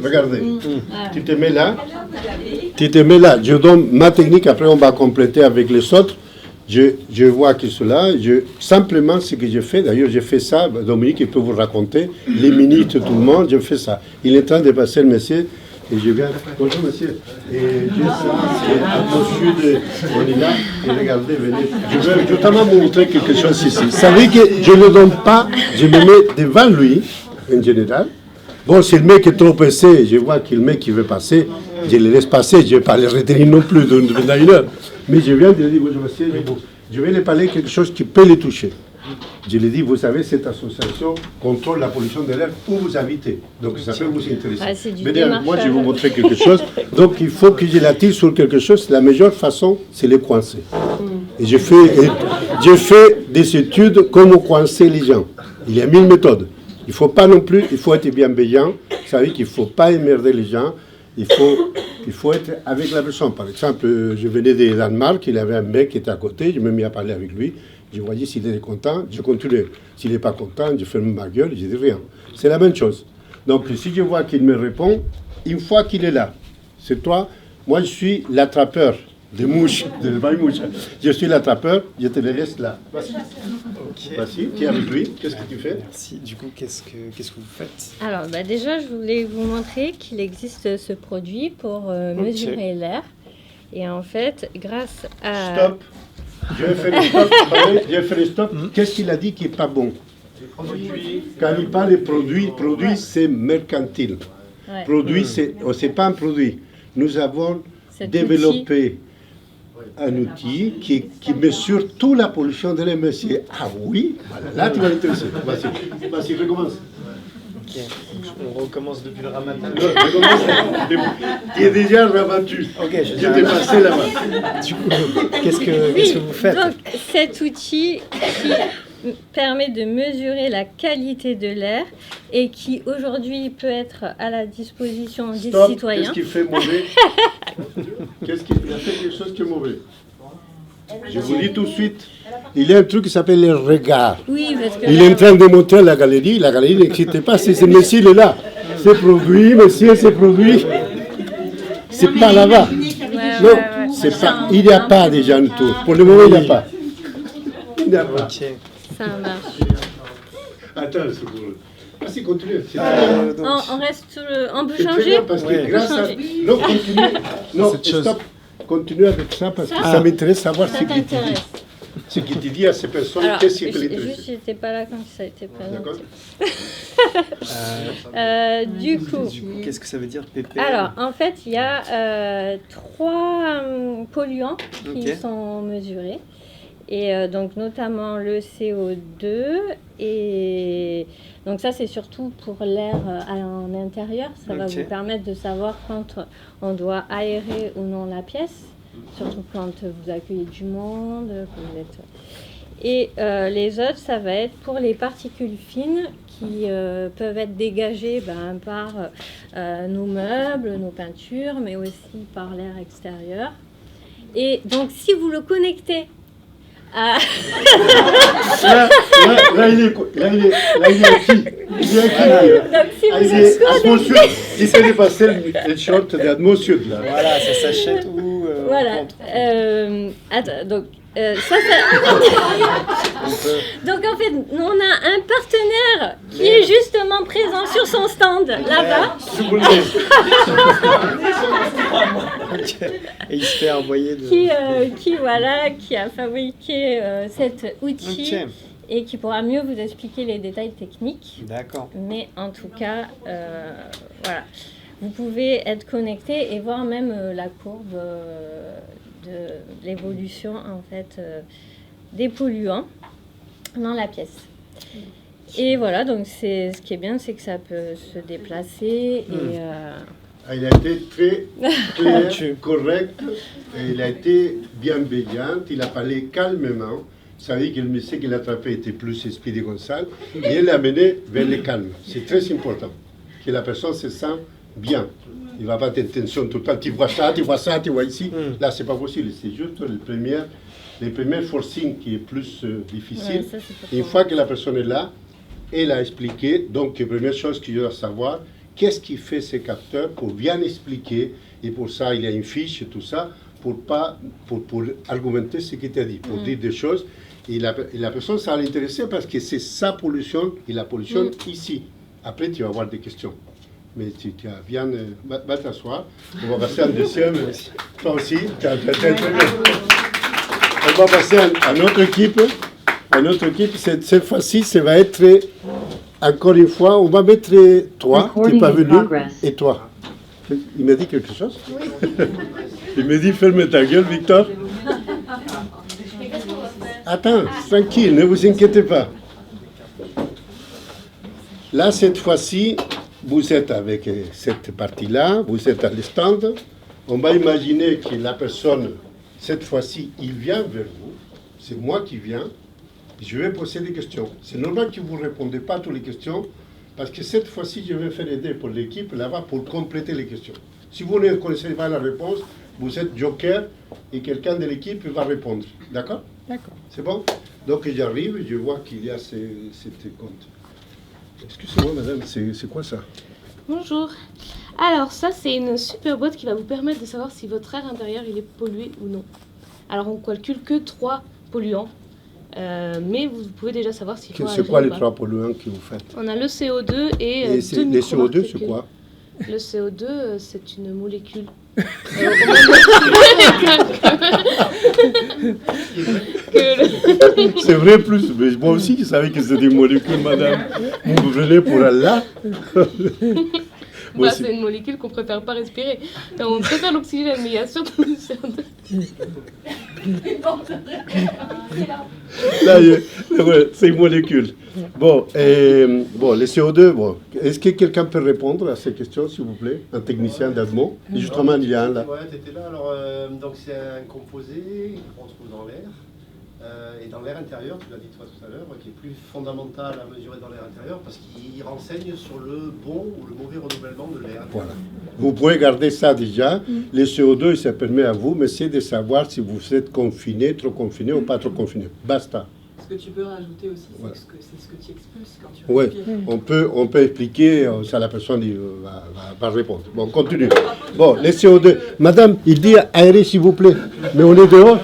regardez. Tu te mets là. Je donne ma technique, après on va compléter avec les autres. Je vois que cela, simplement ce que je fais, d'ailleurs j'ai fait ça, Dominique il peut vous raconter, les minutes, tout le monde, je fais ça. Il est en train de passer le monsieur, et je viens, bonjour monsieur, et j'ai ça, c'est à monsieur de, on est là, et regardez, venez, je vais notamment vous montrer quelque chose ici. Vous savez que je ne le donne pas, je me mets devant lui, en général. Bon, si le mec est trop pressé, je vois que le mec qui veut passer, je le laisse passer, je ne vais pas le retenir non plus dans une heure. Mais je viens de lui dire, bonjour monsieur, je vais lui parler quelque chose qui peut le toucher. Je lui dis, vous savez, cette association contrôle la pollution de l'air où vous habitez. Donc ça peut vous intéresser. Mais moi, je vais vous montrer quelque chose. Donc il faut que je l'attire sur quelque chose. La meilleure façon, c'est les coincer. Et j'ai fait des études comment coincer les gens. Il y a 1000 méthodes. Il ne faut pas non plus, il faut être bienveillant. Vous savez qu'il ne faut pas emmerder les gens. Il faut être avec la personne. Par exemple, je venais de Danemark, il y avait un mec qui était à côté, je me mis à parler avec lui. Je voyais s'il était content, je continuais. S'il n'est pas content, je ferme ma gueule, je dis rien. C'est la même chose. Donc, si je vois qu'il me répond, une fois qu'il est là, c'est toi, moi je suis l'attrapeur de mouches, de mouches. Je suis l'attrapeur, je te le laisse là. Vas-y. Okay. Vas-y, tu es avec lui, qu'est-ce que tu fais? Merci. Du coup, qu'est-ce que vous faites? Alors, déjà, je voulais vous montrer qu'il existe ce produit pour mesurer l'air. Et en fait, grâce à... Stop. Je vais faire le stop. Qu'est-ce qu'il a dit qui n'est pas bon? Quand il parle de produit, c'est mercantile. Ouais. Produit, c'est pas un produit. Nous avons développé un outil qui mesure toute la pollution de l'air. Monsieur. Ah oui, voilà, là tu vas l'intéresser. Vas-y, recommence. Okay. On recommence depuis le ramadan. Tu es déjà rabattu. Ok, je t'ai passé là-bas. Du coup, qu'est-ce que vous faites? Donc, cet outil qui permet de mesurer la qualité de l'air et qui aujourd'hui peut être à la disposition des citoyens. Qu'est-ce qui fait mauvais? Qu'est-ce qui a fait quelque chose qui est mauvais? Je vous dis tout de suite, il y a un truc qui s'appelle le regard. Oui, parce que il est en train de montrer à la galerie n'existe pas, c'est ce monsieur est là. C'est produit, monsieur, c'est produit. C'est pas là-bas. Non, c'est pas. Il n'y a pas déjà un tour. Pour le moment, il n'y a pas. Il n'y a pas. Okay. ça marche. Attends, c'est bon. Vas-y, continue. On reste on peut C'est très changer. bien parce que grâce à... Non, continue. Non, stop. Continue avec ça parce que ça m'intéresse de savoir ce qu'il te dit. Ce qu'il te dit à ces personnes, Alors, qu'est-ce qui les juste, j'étais pas là quand ça a été D'accord. présenté. Du coup, qu'est-ce que ça veut dire PPM? Alors, en fait, il y a 3 polluants qui sont mesurés. Et donc, notamment le CO2. Et donc, ça, c'est surtout pour l'air en intérieur. Ça va vous permettre de savoir quand on doit aérer ou non la pièce. Surtout quand vous accueillez du monde. Quand vous êtes... Et les autres, ça va être pour les particules fines qui peuvent être dégagées par nos meubles, nos peintures, mais aussi par l'air extérieur. Et donc, si vous le connectez à... là, il est qui? Il est atmosphère. Il s'est dépassé le short d'atmosphère là. Voilà, ça s'achète où Voilà. Attends, donc... Donc en fait, on a un partenaire qui est justement présent sur son stand là-bas. Et il se fait envoyer de... qui a fabriqué cet outil et qui pourra mieux vous expliquer les détails techniques. D'accord. Mais en tout cas, voilà, vous pouvez être connecté et voir même la courbe de l'évolution en fait des polluants dans la pièce. Et voilà, donc ce qui est bien, c'est que ça peut se déplacer et il a été très clair, correct, et il a été bienveillant, il a parlé calmement. Vous savez que le monsieur qui l'a attrapé était plus Speedy Gonzales, et il l'a amené vers le calme. C'est très important que la personne se sente bien. Il ne va pas être tension totale. Tu vois ça, tu vois ça, tu vois ici. Là, ce n'est pas possible. C'est juste les premiers forcing qui est plus difficile. Ouais, ça, une fois que la personne est là, elle a expliqué. Donc, la première chose qu'il doit savoir, qu'est-ce qui fait ces capteurs pour bien expliquer. Et pour ça, il y a une fiche et tout ça, pour argumenter ce qu'il t'a dit, pour dire des choses. Et la personne, ça va l'intéresser parce que c'est sa pollution et la pollution ici. Après, tu vas avoir des questions. Mais tu viens, va t'asseoir. On va passer à un deuxième. Toi aussi, tu as très bien. On va passer à notre équipe. Cette fois-ci, ça va être, encore une fois, on va mettre toi, tu n'es pas venu, et toi. Il m'a dit quelque chose? Oui. Il m'a dit, ferme ta gueule, Victor. Attends, tranquille, ne vous inquiétez pas. Là, cette fois-ci, vous êtes avec cette partie-là, vous êtes à l'stand. On va imaginer que la personne, cette fois-ci, il vient vers vous. C'est moi qui viens. Je vais poser des questions. C'est normal que vous ne répondez pas à toutes les questions, parce que cette fois-ci, je vais faire aider pour l'équipe là-bas pour compléter les questions. Si vous ne connaissez pas la réponse, vous êtes joker et quelqu'un de l'équipe va répondre. D'accord? D'accord. C'est bon? Donc j'arrive et je vois qu'il y a ces comptes. Excusez-moi, madame, c'est quoi ça? Bonjour. Alors ça, c'est une super boîte qui va vous permettre de savoir si votre air intérieur il est pollué ou non. Alors on calcule que 3 polluants, mais vous pouvez déjà savoir s'il faut C'est quoi les 3 polluants que vous faites? On a le CO2 et les CO2, c'est quoi? Le CO2, c'est une molécule. C'est vrai plus, mais moi aussi je savais que c'était des molécules, madame. Vous venez pour Allah. C'est une molécule qu'on préfère pas respirer. On préfère l'oxygène, mais il y a surtout le CO2. Là, c'est une molécule. Bon, les CO2, est-ce que quelqu'un peut répondre à ces questions, s'il vous plaît? Un technicien d'Admo. Justement, il y a un là. Ouais, tu étais là. Alors, donc c'est un composé qu'on trouve dans l'air. Et dans l'air intérieur, tu l'as dit toi tout à l'heure, qui est plus fondamental à mesurer dans l'air intérieur parce qu'il renseigne sur le bon ou le mauvais renouvellement de l'air. Voilà. Vous pouvez garder ça déjà. Les CO2, ça permet à vous, mais c'est de savoir si vous êtes confiné, trop confiné ou pas trop confiné. Basta. Ce que tu peux rajouter aussi, c'est ce que tu expulses quand tu respires. Oui, on peut expliquer, ça la personne va répondre. Bon, continue. Bon, les CO2. Madame, il dit aérer s'il vous plaît, mais on est dehors.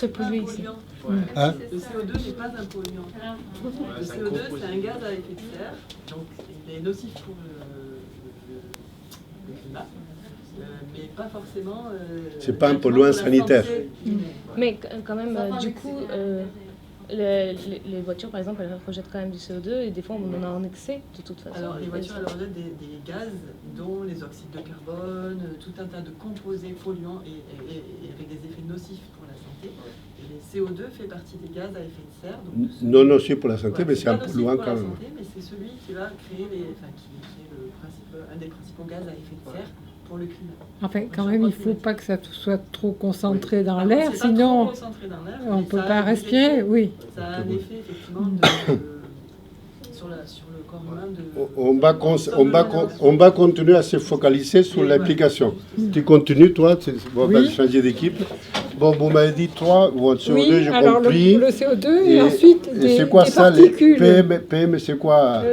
très pollué ici. Hein? Le CO2 n'est pas un polluant. Le CO2, c'est un gaz à effet de serre, donc il est nocif pour le climat, mais pas forcément... C'est pas un polluant sanitaire. Mais quand même, du coup, les voitures, par exemple, elles rejettent quand même du CO2 et des fois, on en a en excès, de toute façon. Alors, les voitures, elles rejettent des gaz, dont les oxydes de carbone, tout un tas de composés polluants et avec des effets nocifs pour la santé. Et les CO2 fait partie des gaz à effet de serre. Donc Non nocif pour la santé, mais c'est un polluant quand même. Mais c'est celui qui va créer qui est un des principaux gaz à effet de serre pour le climat. Enfin, quand même, il ne faut pas que ça soit trop concentré dans l'air, sinon on ne peut pas respirer. Oui. Ça a un effet, effectivement, sur le corps humain. On va continuer à se focaliser sur l'application. Tu continues, toi, on va changer d'équipe. Bon, vous m'avez dit 3, ou CO2, j'ai compris. Le CO2 et ensuite c'est quoi ça, particules. Les PM, c'est quoi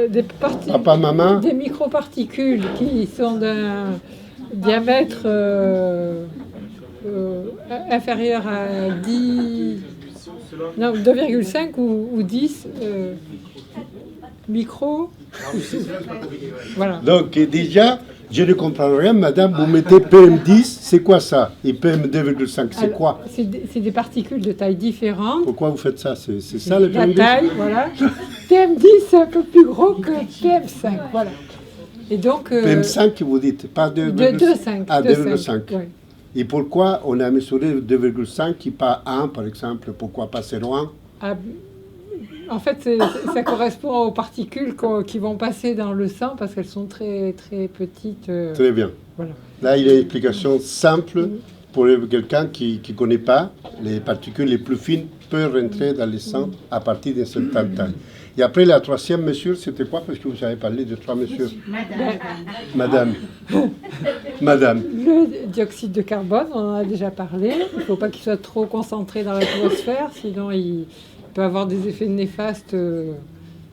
papa, maman? Des microparticules qui sont d'un diamètre inférieur à 2,5 ou 10 micros. Voilà. Donc déjà, je ne comprends rien, madame, vous mettez PM10, c'est quoi ça? Et PM2,5, c'est quoi? C'est des particules de taille différente. Pourquoi vous faites ça? C'est ça le PM10? La taille, voilà. PM10, c'est un peu plus gros que PM5, voilà. Et donc, PM5, vous dites, pas 2,5. Ah, 2,5. Oui. Et pourquoi on a mesuré 2,5 et pas 1, par exemple? Pourquoi pas 0,1? En fait, ça correspond aux particules qui vont passer dans le sang parce qu'elles sont très, très petites. Très bien. Voilà. Là, il y a une explication simple pour quelqu'un qui ne connaît pas. Les particules les plus fines peuvent rentrer dans le sang à partir d'une certaine taille. Et après, la troisième mesure, c'était quoi? Parce que vous avez parlé de 3 mesures. Madame. Le dioxyde de carbone, on en a déjà parlé. Il ne faut pas qu'il soit trop concentré dans l'atmosphère, sinon il peut avoir des effets néfastes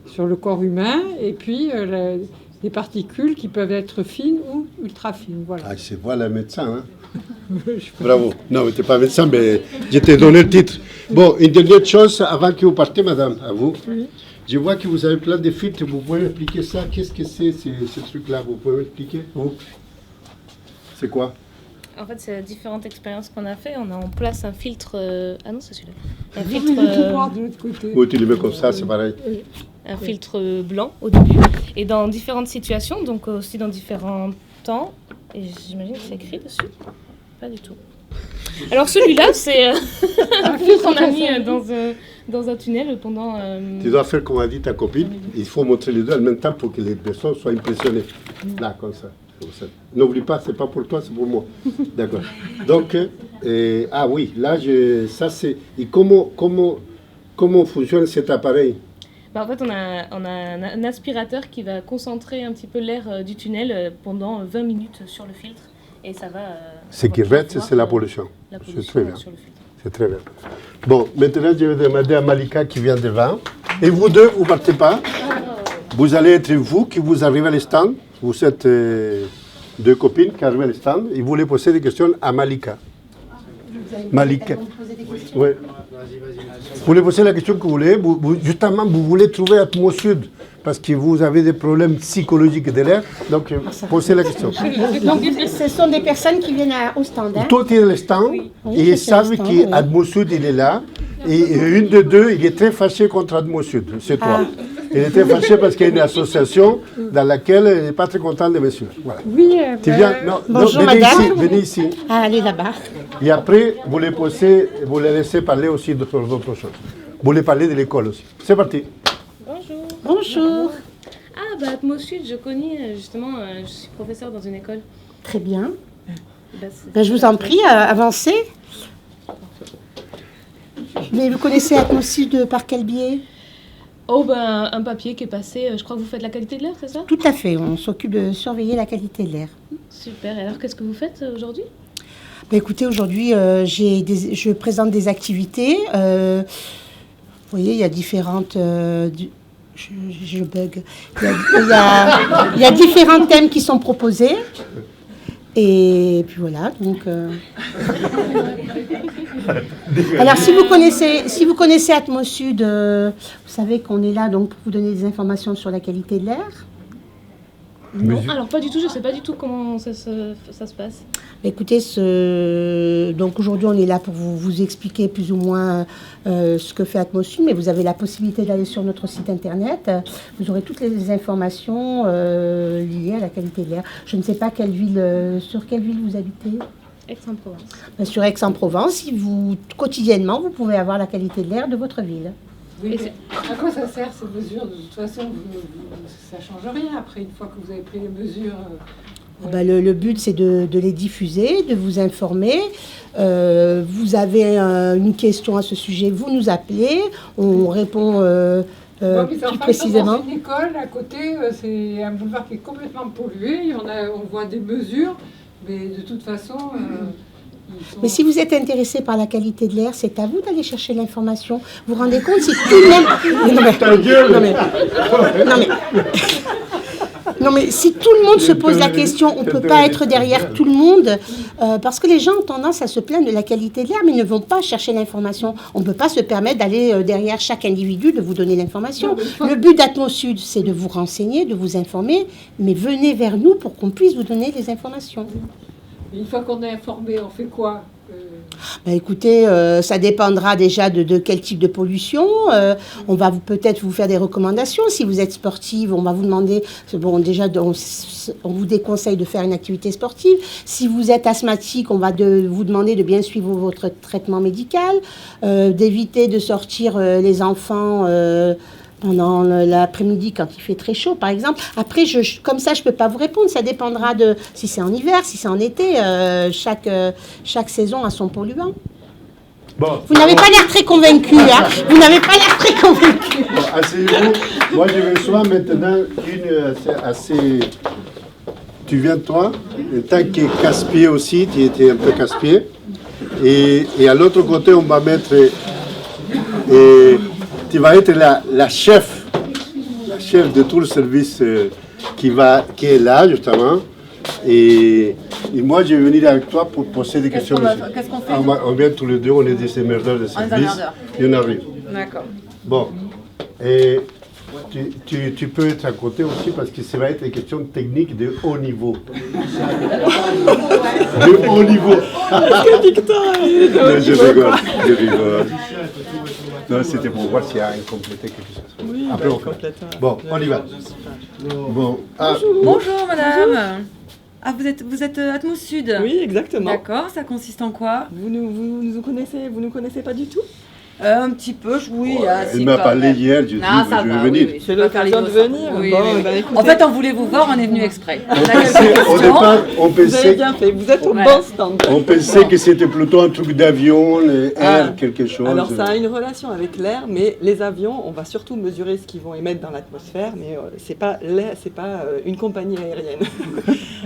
sur le corps humain. Et puis, des particules qui peuvent être fines ou ultra fines. Voilà. Ah, c'est voilà médecin, hein? Bravo. Non, mais tu n'es pas médecin, mais je t'ai donné le titre. Bon, une dernière chose avant que vous partez, madame, à vous. Oui. Je vois que vous avez plein de filtres. Vous pouvez m'expliquer ça? Qu'est-ce que c'est, ce truc-là? Vous pouvez m'expliquer? C'est quoi? En fait, c'est différentes expériences qu'on a fait. On a en place un filtre... Ah non, c'est celui-là. Un filtre... Oui, tu le mets comme ça, c'est pareil. Un filtre blanc au début. Et dans différentes situations, donc aussi dans différents temps. Et j'imagine que c'est écrit dessus. Pas du tout. Alors celui-là, c'est un filtre qu'on a mis dans un tunnel pendant... Tu dois faire comme a dit ta copine. Il faut montrer les deux en même temps pour que les personnes soient impressionnées. Là, comme ça. N'oublie pas, c'est pas pour toi, c'est pour moi. D'accord. Donc, ah oui, là, ça c'est... Et comment fonctionne cet appareil? En fait, on a un aspirateur qui va concentrer un petit peu l'air du tunnel pendant 20 minutes sur le filtre. Et ça va... Ce qui reste, c'est la pollution. C'est très bien. Sur le filtre. C'est très bien. Bon, maintenant, je vais demander à Malika qui vient devant. Et vous deux, vous ne partez pas. Vous allez être vous qui vous arrivez à l'stand. Vous êtes deux copines qui arrivent à l'stand. Et vous voulez poser des questions à Malika. Malika. Oui. Vous voulez poser la question que vous voulez. Justement, vous voulez trouver Atmo Sud parce que vous avez des problèmes psychologiques de l'air. Donc, posez la question. Donc, ce sont des personnes qui viennent au stand. Hein? Tout est le stand. Oui. Et ils savent qu'Atmo Sud, il est là. Et une de deux, il est très fâché contre Atmo Sud. C'est toi. Il est très fâché parce qu'il y a une association dans laquelle il n'est pas très content de monsieur. Voilà. Oui, tu viens, non, bonjour, venez madame. Ici, venez ici. Ah, allez là-bas. Et après, vous les posez, vous les laissez parler aussi d'autres choses. Vous les parlez de l'école aussi. C'est parti. Bonjour. Bonjour. Ah, bah, Atmo Sud, je connais justement, je suis professeure dans une école. Très bien. Je vous en prie, avancez. Mais vous connaissez Atmo Sud par quel biais? Oh, ben, un papier qui est passé, je crois que vous faites la qualité de l'air, c'est ça? Tout à fait, on s'occupe de surveiller la qualité de l'air. Super, et alors qu'est-ce que vous faites aujourd'hui? Écoutez, aujourd'hui, je présente des activités. Vous voyez, il y a différentes... je bug. Il y a différents thèmes qui sont proposés. Et puis voilà, donc... Alors, si vous connaissez Atmosud, vous savez qu'on est là donc pour vous donner des informations sur la qualité de l'air. Non, alors pas du tout, je ne sais pas du tout comment ça se passe. Écoutez, donc aujourd'hui on est là pour vous expliquer plus ou moins ce que fait Atmosud, mais vous avez la possibilité d'aller sur notre site internet. Vous aurez toutes les informations liées à la qualité de l'air. Je ne sais pas sur quelle ville vous habitez. Aix-en-Provence. Sur Aix-en-Provence, quotidiennement, vous pouvez avoir la qualité de l'air de votre ville. Oui, mais à quoi ça sert ces mesures? De toute façon, ça ne change rien après, une fois que vous avez pris les mesures. Le but, c'est de les diffuser, de vous informer. Vous avez une question à ce sujet, vous nous appelez, on répond plus précisément. Dans une école, à côté, c'est un boulevard qui est complètement pollué. On voit des mesures, mais de toute façon... Mais si vous êtes intéressé par la qualité de l'air, c'est à vous d'aller chercher l'information. Vous vous rendez compte si tout le monde... Non mais si tout le monde se pose la question, on ne peut pas être derrière tout le monde, parce que les gens ont tendance à se plaindre de la qualité de l'air, mais ne vont pas chercher l'information. On ne peut pas se permettre d'aller derrière chaque individu, de vous donner l'information. Le but d'Atmosud, c'est de vous renseigner, de vous informer, mais venez vers nous pour qu'on puisse vous donner les informations. Une fois qu'on est informé, on fait quoi? Écoutez, ça dépendra déjà de quel type de pollution. On va peut-être vous faire des recommandations. Si vous êtes sportive, on va vous demander... Bon, déjà, on vous déconseille de faire une activité sportive. Si vous êtes asthmatique, on va vous demander de bien suivre votre traitement médical, d'éviter de sortir les enfants... pendant l'après-midi quand il fait très chaud, par exemple. Après, comme ça, je ne peux pas vous répondre. Ça dépendra de si c'est en hiver, si c'est en été. Chaque saison a son polluant. Bon, vous n'avez pas l'air très convaincu. Hein. Vous n'avez pas l'air très convaincu. Bon, asseyez-vous. Moi, je vais soit maintenant une assez... Tu viens de toi, un tank qui est casse-pied aussi, qui était un peu casse-pied. Et à l'autre côté, on va mettre... tu vas être la chef de tout le service qui est là, justement. Et moi, je vais venir avec toi pour poser des questions. Qu'est-ce qu'on fait? On vient tous les deux, on est des émerdeurs de service. Et on arrive. D'accord. Bon. Et tu peux être à côté aussi parce que ça va être des questions techniques de haut niveau. De haut niveau. Je rigole. Non, c'était pour voir s'il y a incomplété quelque chose. Oui, après, bon, on y va. Bon. Bonjour madame. Ah, vous êtes Atmosud? Oui, exactement. D'accord, ça consiste en quoi? Vous nous connaissez pas du tout? Un petit peu, oui. Elle m'a parlé hier, je dis je vais venir. C'est l'occasion de venir. Oui, bon, oui. Écoutez, en fait, on voulait vous voir, on est venu exprès. Au départ, on pensait... Vous avez bien fait, vous êtes au bon stand. On pensait que c'était plutôt un truc d'avion, l'air, quelque chose. Alors ça a une relation avec l'air, mais les avions, on va surtout mesurer ce qu'ils vont émettre dans l'atmosphère, mais c'est pas une compagnie aérienne.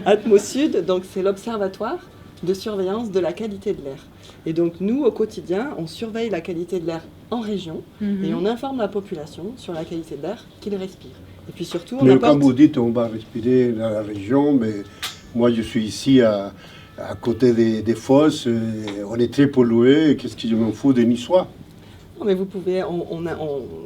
Atmosud, donc c'est l'observatoire de surveillance de la qualité de l'air. Et donc nous, au quotidien, on surveille la qualité de l'air en région et on informe la population sur la qualité de l'air qu'ils respirent. Et puis surtout, on apporte... Comme vous dites, on va respirer dans la région, mais moi je suis ici à côté des fosses, on est très pollué, qu'est-ce que je m'en fous des Niçois? Mais vous pouvez, on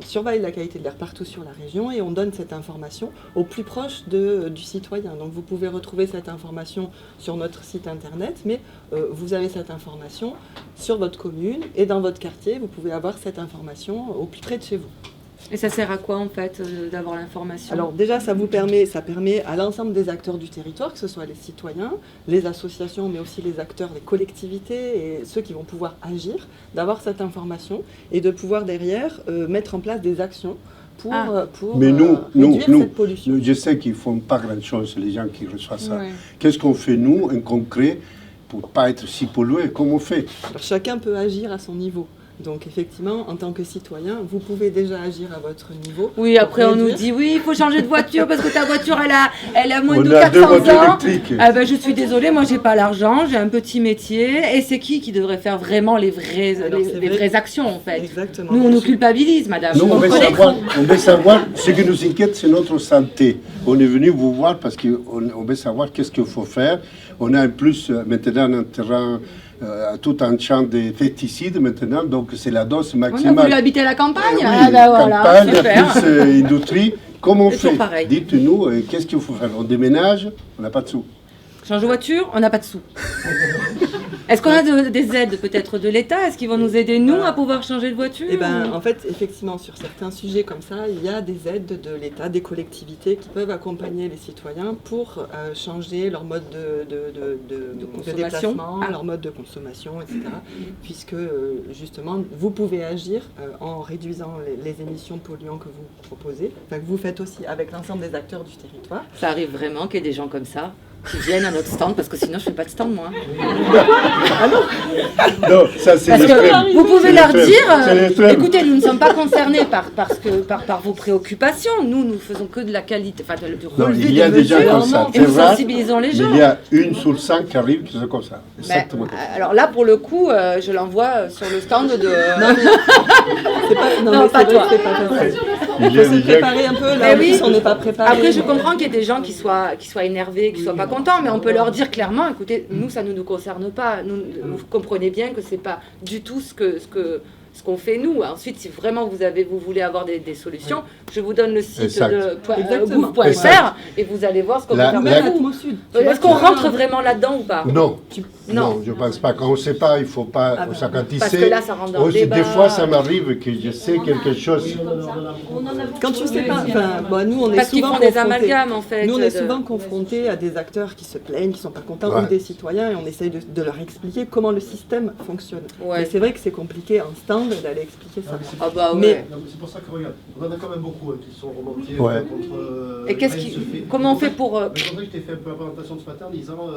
surveille la qualité de l'air partout sur la région et on donne cette information au plus proche du citoyen. Donc vous pouvez retrouver cette information sur notre site internet, mais vous avez cette information sur votre commune et dans votre quartier, vous pouvez avoir cette information au plus près de chez vous. Et ça sert à quoi en fait d'avoir l'information? Alors déjà ça permet à l'ensemble des acteurs du territoire, que ce soit les citoyens, les associations, mais aussi les acteurs, les collectivités et ceux qui vont pouvoir agir, d'avoir cette information et de pouvoir derrière mettre en place des actions pour réduire cette pollution. Je sais qu'ils ne font pas grand-chose, les gens qui reçoivent ça. Ouais. Qu'est-ce qu'on fait nous, en concret, pour ne pas être si pollué? Comment on fait? Alors, chacun peut agir à son niveau. Donc effectivement, en tant que citoyen, vous pouvez déjà agir à votre niveau. Oui, après on nous dit oui, il faut changer de voiture parce que ta voiture elle a moins de On a 400 2 voitures ans. électriques. Ah ben, je suis désolée, moi j'ai pas l'argent, j'ai un petit métier. Et c'est qui devrait faire vraiment les vraies actions en fait? Exactement. Nous on nous culpabilise, madame. Nous, on veut savoir, ce qui nous inquiète, c'est notre santé. On est venu vous voir parce qu'on veut savoir qu'est-ce qu'il faut faire. On a en plus maintenant un terrain tout un champ de pesticides maintenant, donc c'est la dose On a maximale. voulu habiter la campagne. Oui, Ah ben voilà, campagne, super. plus industrie. Comment on C'est toujours fait? pareil. Dites-nous, qu'est-ce qu'il faut faire? On déménage, on n'a pas de sous. Change de voiture, on n'a pas de sous. Est-ce qu'on a des aides peut-être de l'État? Est-ce qu'ils vont nous aider, nous, à pouvoir changer de voiture? Eh ben, en fait, effectivement, sur certains sujets comme ça, il y a des aides de l'État, des collectivités qui peuvent accompagner les citoyens pour changer leur mode de déplacement, leur mode de consommation, etc. Puisque, justement, vous pouvez agir en réduisant les émissions de polluants que vous proposez, enfin, que vous faites aussi avec l'ensemble des acteurs du territoire. Ça arrive vraiment qu'il y ait des gens comme ça qui viennent à notre stand, parce que sinon je fais pas de stand moi. Ah non. Non, ça c'est Parce l'extrême. que vous pouvez C'est leur l'extrême. C'est dire, l'extrême. écoutez, nous ne sommes pas concernés par vos préoccupations, nous faisons que de la qualité, enfin du Non, relevé il y a des des gens mesures, comme ça. et c'est nous vrai, sensibilisons les gens. Mais il y a 1 sur 5 qui arrivent qui sont comme ça. Mais, Exactement. alors là, pour le coup, je l'envoie sur le stand de... Non, mais pas c'est vrai toi. que c'est pas facile. Il Il y a faut se des gens préparer un peu, là, Mais en oui. plus, on n'est pas préparé. Après, je comprends qu'il y ait des gens qui soient énervés, qui soient pas contents, mais on peut leur dire clairement, écoutez, nous, ça ne nous concerne pas. Vous comprenez bien que c'est pas du tout ce qu'on fait nous. Ensuite, si vraiment vous voulez avoir des solutions, je vous donne le site Exact. de gouv.fr Exact. et vous allez voir ce qu'on peut La- faire la- pour vous. Sud. Est-ce qu'on rentre vraiment là-dedans ou pas? Non. Non. Non, je ne pense pas. Quand on ne sait pas, il ne faut pas s'accatisser. Parce que là, ça rentre dans le débat. Des fois, ça m'arrive que je sais quelque chose. Quand tu sais pas, enfin, bon, nous on est Parce qu'ils souvent font des confrontés- amalgames, en fait, Nous on est de- souvent confrontés à des acteurs qui se plaignent, qui sont pas contents, Ouais. ou des citoyens, et on essaye de leur expliquer comment le système fonctionne. Ouais. Mais c'est vrai que c'est compliqué en stand d'aller expliquer ça. Ah bah ouais. Mais Non, mais c'est pour ça que regarde, on en a quand même beaucoup qui sont remontés Ouais. contre. Et qu'est-ce comment on fait pour... Mais c'est pour ça que je t'ai fait un peu la présentation de ce matin en disant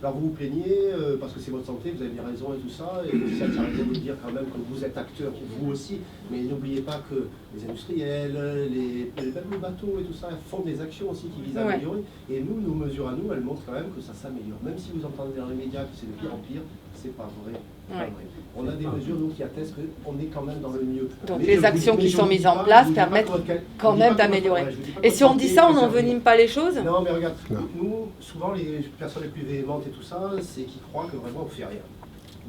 alors vous vous plaignez parce que c'est votre santé, vous avez bien raison et tout ça, et ça arrêtez de vous dire quand même que vous êtes acteur, vous aussi, mais n'oubliez pas que les industriels, même les bateaux et tout ça font des actions aussi qui visent à Ouais. améliorer, et nous, nos mesures à nous, elles montrent quand même que ça s'améliore. Même si vous entendez dans les médias que c'est de pire en pire, c'est pas vrai. C'est pas Ouais. vrai. On a des mesures nous qui attestent qu'on est quand même dans le mieux. Donc Mais les je vous- actions mais qui je sont vous dis mises en pas- place je vous dis pas permettent que- quand je vous dis même pas que- d'améliorer. ouais, je vous dis pas Et que si on dit ça, on santé, n'envenime pas les choses? Non, mais regarde, nous, souvent, les personnes les plus véhémentes et tout ça, c'est qu'ils croient que vraiment on fait rien.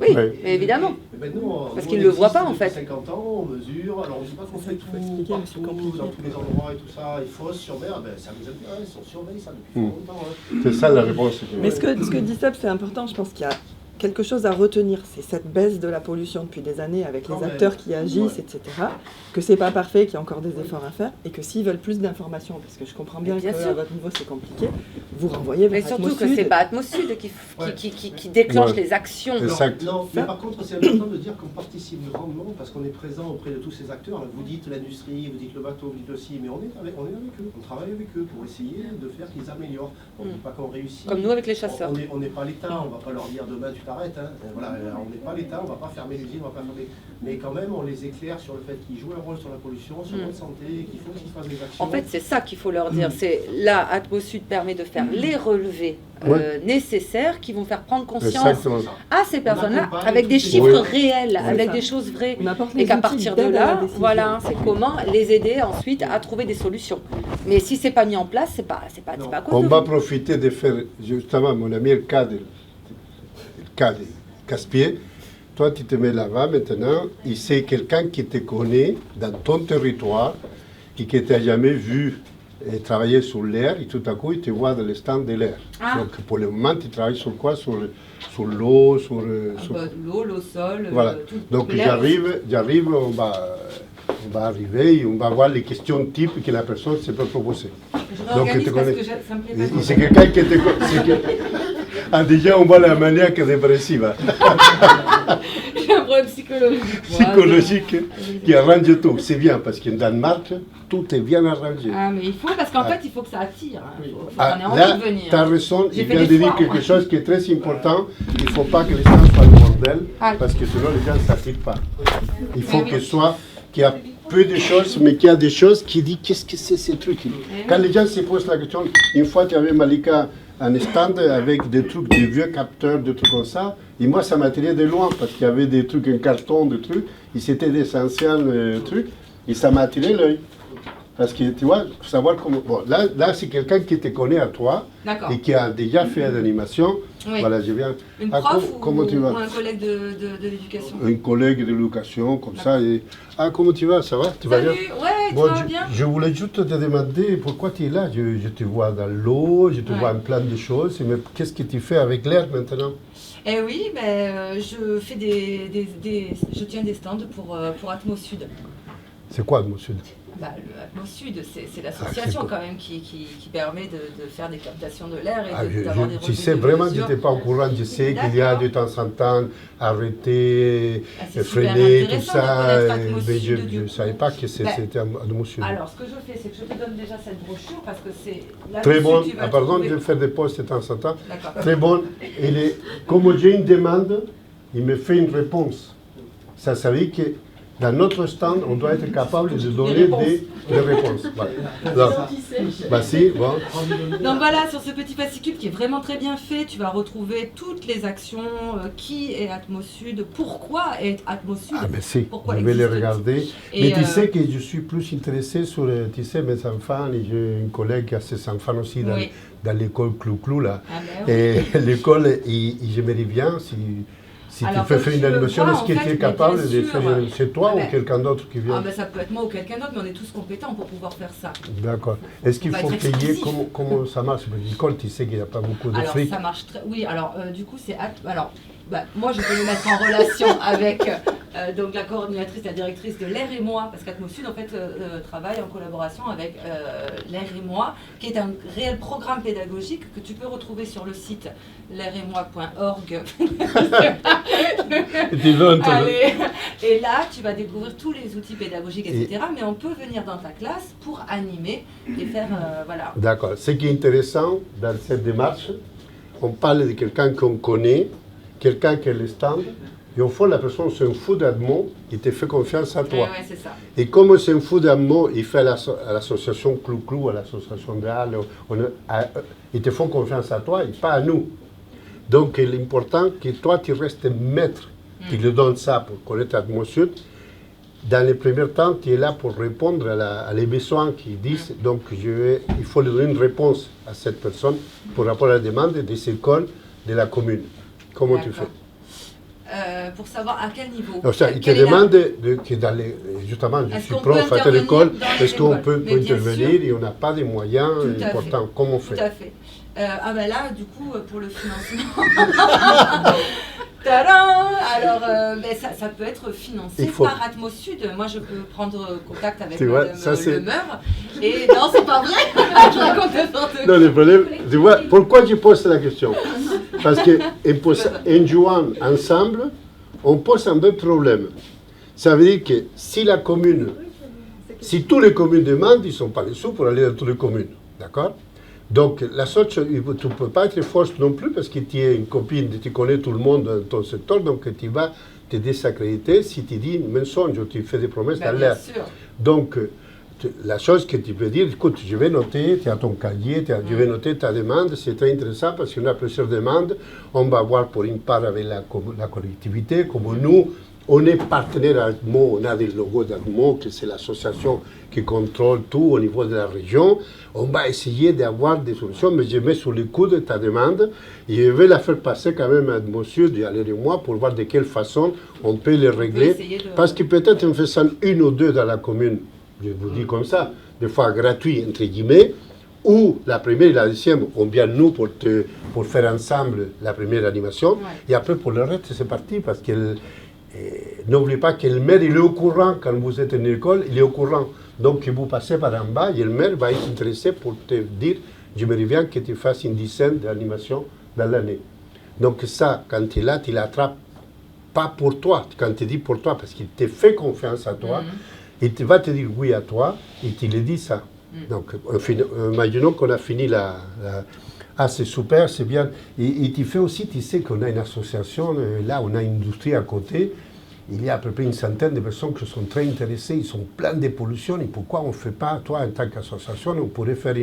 Oui, mais évidemment. Et ben nous, Parce nous, qu'ils on ne le voient existe pas, en depuis fait. 50 ans, on mesure, alors on ne dit pas qu'on fait tout partout, dans tous les endroits et tout ça, il faut surveiller, ben, ça nous intéresse, on surveille ça depuis longtemps. Hein. C'est ça la réponse. Mais ce que dit Seb, c'est important, je pense qu'il y a quelque chose à retenir, c'est cette baisse de la pollution depuis des années avec les acteurs qui agissent, etc. Que c'est pas parfait, qu'il y a encore des efforts à faire, et que s'ils veulent plus d'informations, parce que je comprends bien, Bien qu'à sûr. votre niveau c'est compliqué, vous renvoyez vers Mais surtout Atmos que Sud. c'est pas Atmosud qui déclenche Ouais. les actions. Non, mais par contre, c'est important de dire qu'on participe grandement parce qu'on est présent auprès de tous ces acteurs. Là, vous dites l'industrie, vous dites le bateau, vous dites aussi, mais on est avec eux, on travaille avec eux pour essayer de faire qu'ils améliorent. On ne dit pas qu'on réussit. Comme nous avec les chasseurs. On n'est pas l'État, on ne va pas leur dire demain tu t'arrêtes. Hein. Voilà, on n'est pas l'État, on ne va pas fermer l'usine, on va pas fermer. Mais quand même, on les éclaire sur le fait qu'ils jouent un rôle sur la pollution, sur notre santé, qu'il faut qu'ils fassent des actions. En fait, c'est ça qu'il faut leur dire. C'est là, Atmosud permet de faire les relevés Ouais. nécessaires qui vont faire prendre conscience Exactement. à ces personnes-là accompagne avec des toutes les chiffres gens. réels, Oui. avec ça. des choses vraies. On apporte Et les qu'à outils partir de d'aide à la là, décision. voilà, c'est comment les aider ensuite à trouver des solutions. Mais si c'est pas mis en place, c'est pas à cause On de va vous. profiter de faire justement, mon ami, le cas de Caspier. Toi, tu te mets là-bas maintenant, et c'est quelqu'un qui te connaît dans ton territoire et qui t'a jamais vu travailler sur l'air, et tout à coup, il te voit dans le stand de l'air. Ah. Donc, pour le moment, tu travailles sur quoi? Sur l'eau, sur... L'eau, le sol, Voilà. Donc, j'arrive, on va arriver et on va voir les questions types que la personne se peut proposer. Donc, il te connaît. Et c'est quelqu'un qui te connaît. Ah, déjà, on voit la maniaque dépressive. J'ai un problème Psychologique qui arrange tout. C'est bien parce qu'en Danemark, tout est bien arrangé. Ah, mais il faut, parce qu'en fait, il faut que ça attire. Il faut Ah, qu'on ait là, envie de venir. tu as raison, J'ai il fait vient des de dire foires, quelque moi. chose qui est très important. Il ne faut pas que les gens soient le bordel, Ah. parce que sinon les gens ne s'appliquent pas. Il faut oui. qu'il y a peu de choses, mais qu'il y a des choses qui disent qu'est-ce que c'est ces trucs. Quand les gens se posent la question, une fois tu avais Malika un stand avec des trucs, des vieux capteurs, des trucs comme ça, et moi ça m'attirait de loin, parce qu'il y avait des trucs en carton, des trucs, et c'était des anciens trucs, et ça m'a attiré l'œil. Parce que tu vois, savoir comment. Bon, là c'est quelqu'un qui te connaît à toi et qui a déjà fait l'animation. Oui. Voilà, je viens. Une prof comment tu vas? Ou un collègue de l'éducation? Un collègue de l'éducation, comme ça. Et... Ah, comment tu vas? Ça va? Tu vas bien? Ouais, bon, tu vas bien? Je voulais juste te demander pourquoi tu es là. Je te vois dans l'eau, je te vois en plein de choses. Mais qu'est-ce que tu fais avec l'air maintenant? Eh oui, je fais je tiens des stands pour Atmo Sud. C'est quoi Atmo Sud? Le Atmo Sud, c'est l'association quand même qui permet de faire des captations de l'air et d'avoir des revues. Tu sais, vraiment, je n'étais pas au courant. Je sais qu'il y a de temps en temps arrêter, freiner, tout ça. Mais je ne savais pas que c'était Atmo Sud. Alors, ce que je fais, c'est que je te donne déjà cette brochure parce que c'est... Très bon. Pardon de faire des pauses de temps en temps. Très bon. Comme j'ai une demande, il me fait une réponse. Ça veut dire que dans notre stand, on doit être capable de donner des réponses. Voilà. Donc voilà, sur ce petit fascicule qui est vraiment très bien fait, tu vas retrouver toutes les actions, qui est Atmo Sud, pourquoi est Atmo Sud. Ah merci, pourquoi je vais les regarder. Mais tu sais que je suis plus intéressé sur, tu sais, mes enfants, et j'ai une collègue qui a ses enfants aussi dans l'école Clou-Clou, là. Et l'école, j'aimerais bien, si tu peux faire une animation, est-ce que tu es capable de faire une animation? C'est toi ou quelqu'un d'autre qui vient? Ça peut être moi ou quelqu'un d'autre, mais on est tous compétents pour pouvoir faire ça. D'accord. Est-ce qu'il faut payer? Comment ça marche? L'école, tu sais qu'il n'y a pas beaucoup de fric. Ça marche très... Oui, alors du coup, c'est... Alors, moi, je peux me mettre en relation avec donc, la coordinatrice, la directrice de L'Air et Moi, parce qu'Atmo Sud, en fait, travaille en collaboration avec L'Air et Moi, qui est un réel programme pédagogique que tu peux retrouver sur le site l'airetmoi.org. Et là, tu vas découvrir tous les outils pédagogiques, etc. Mais on peut venir dans ta classe pour animer et faire... voilà. D'accord. Ce qui est intéressant dans cette démarche, on parle de quelqu'un qu'on connaît, quelqu'un qui est le stand, et au fond, la personne s'en fout d'Atmo, il te fait confiance à toi. Ouais, c'est ça. Et comme on s'en fout d'Atmo, il fait à l'association Clou-Clou, à l'association de Halle, ils te font confiance à toi et pas à nous. Donc, l'important que toi, tu restes maître, tu lui donnes ça pour connaître Atmo Sud. Dans les premiers temps, tu es là pour répondre à les besoins qu'ils disent. Donc, il faut lui donner une réponse à cette personne pour rapport à la demande des écoles de la commune. Comment tu fais? Pour savoir à quel niveau. Il te demande justement, je suis prof à telle école, est-ce qu'on peut intervenir et on n'a pas de moyens importants? Comment on fait? Tout à fait. Là, du coup, pour le financement, alors ça peut être financé par Atmo Sud. Moi, je peux prendre contact avec Madame Le Meur. Et non, c'est pas vrai. Je raconte n'importe quoi. Non, le problème, tu vois, pourquoi je pose la question? Parce qu'en jouant ensemble, on pose un peu problème. Ça veut dire que si la commune, si toutes les communes demandent, ils ne sont pas les sous pour aller dans toutes les communes. D'accord? Donc, la seule chose, tu ne peux pas être force non plus parce que tu es une copine, tu connais tout le monde dans ton secteur, donc tu vas te désacréditer si tu dis une mensonge ou tu fais des promesses dans l'air. Donc, la chose que tu peux dire, écoute, je vais noter, tu as ton cahier, je vais noter ta demande, c'est très intéressant parce qu'on a plusieurs demandes. On va voir pour une part avec la collectivité, comme nous, on est partenaire Atmo, on a des logos d'Atmo, que c'est l'association qui contrôle tout au niveau de la région. On va essayer d'avoir des solutions, mais je mets sous le coup de ta demande et je vais la faire passer quand même à Atmo Sud et à L'Air et Moi pour voir de quelle façon on peut les régler. Parce que peut-être en faisant une ou deux dans la commune, je vous dis comme ça, des fois gratuit, entre guillemets, ou la première et la deuxième, on vient nous pour faire ensemble la première animation, et après pour le reste c'est parti, parce que n'oubliez pas que le maire il est au courant quand vous êtes en école, il est au courant. Donc vous passez par en bas et le maire va être intéressé pour te dire, j'aimerais bien que tu fasses une dizaine d'animations dans l'année. Donc ça, quand tu es là, tu l'attrapes pas pour toi, quand tu dis pour toi, parce qu'il te fait confiance à toi, il va te dire oui à toi, et tu lui dis ça. Donc, imaginons qu'on a fini Ah, c'est super, c'est bien. Et tu fais aussi, tu sais qu'on a une association, là, on a une industrie à côté. Il y a à peu près une centaine de personnes qui sont très intéressées, ils sont pleins de pollution. Et pourquoi on ne fait pas, toi, en tant qu'association, on pourrait faire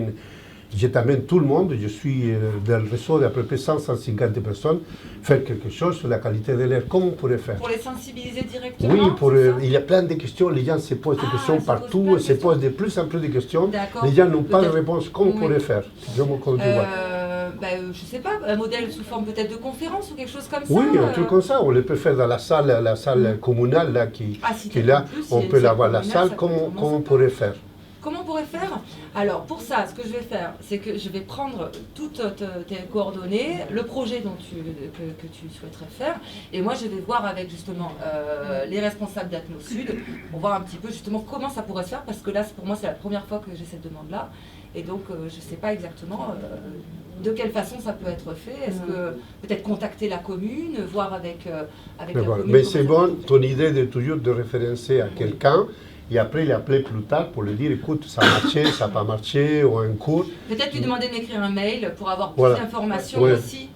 je t'amène tout le monde, je suis dans le réseau d'à peu près 150 personnes, faire quelque chose sur la qualité de l'air. Comment on pourrait faire? Pour les sensibiliser directement. Oui, il y a plein de questions, les gens se posent des questions partout, se posent de plus en plus de questions. Les gens n'ont pas de réponse. Comment on pourrait faire? Je ne sais pas, un modèle sous forme peut-être de conférence ou quelque chose comme ça. Oui, un truc comme ça, on le peut faire dans la salle communale là, qui est là, on peut l'avoir la salle, comment on pourrait faire? Comment on pourrait faire? Alors pour ça, ce que je vais faire, c'est que je vais prendre toutes tes coordonnées, le projet que tu souhaiterais faire, et moi je vais voir avec justement les responsables d'Atmo Sud, pour voir un petit peu justement comment ça pourrait se faire, parce que là pour moi c'est la première fois que j'ai cette demande-là, et donc je ne sais pas exactement de quelle façon ça peut être fait. Est-ce que peut-être contacter la commune, voir avec la commune. Mais c'est bon, ton idée de toujours de référencer à quelqu'un, et après l'appeler plus tard pour lui dire écoute, ça a marché, ça n'a pas marché, ou un cours. Peut-être lui demander de m'écrire un mail pour avoir plus d'informations aussi.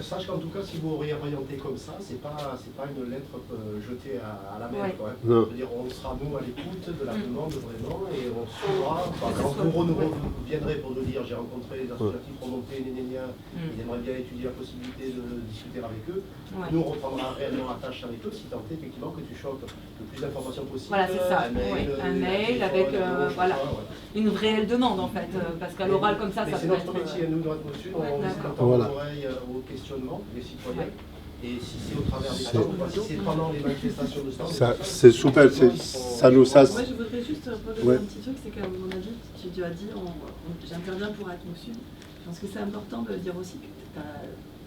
Sache qu'en tout cas, si vous réorientez comme ça, c'est pas une lettre jetée à la mer. Quoi, hein. C'est-à-dire, on sera nous à l'écoute de la demande vraiment et on saura. Quand vous viendrez pour nous dire j'ai rencontré les associatifs remontés, ils aimeraient bien étudier la possibilité de discuter avec eux. Nous, on reprendra réellement attache avec eux si tant est effectivement que tu chopes le plus d'informations possible. Voilà, c'est ça. Un mail avec une réelle demande en fait. Parce qu'à l'oral comme ça, ça peut être. C'est notre métier, nous, dans notre sud, on tend l'oreille au questionnement des citoyens. Et si c'est au travers des stands, si c'est pendant les manifestations de stands. C'est super, ça nous ça. Moi, je voudrais juste relever un petit truc, c'est qu'à mon avis, tu as dit, j'interviens pour Atmo Sud. Je pense que c'est important de dire aussi que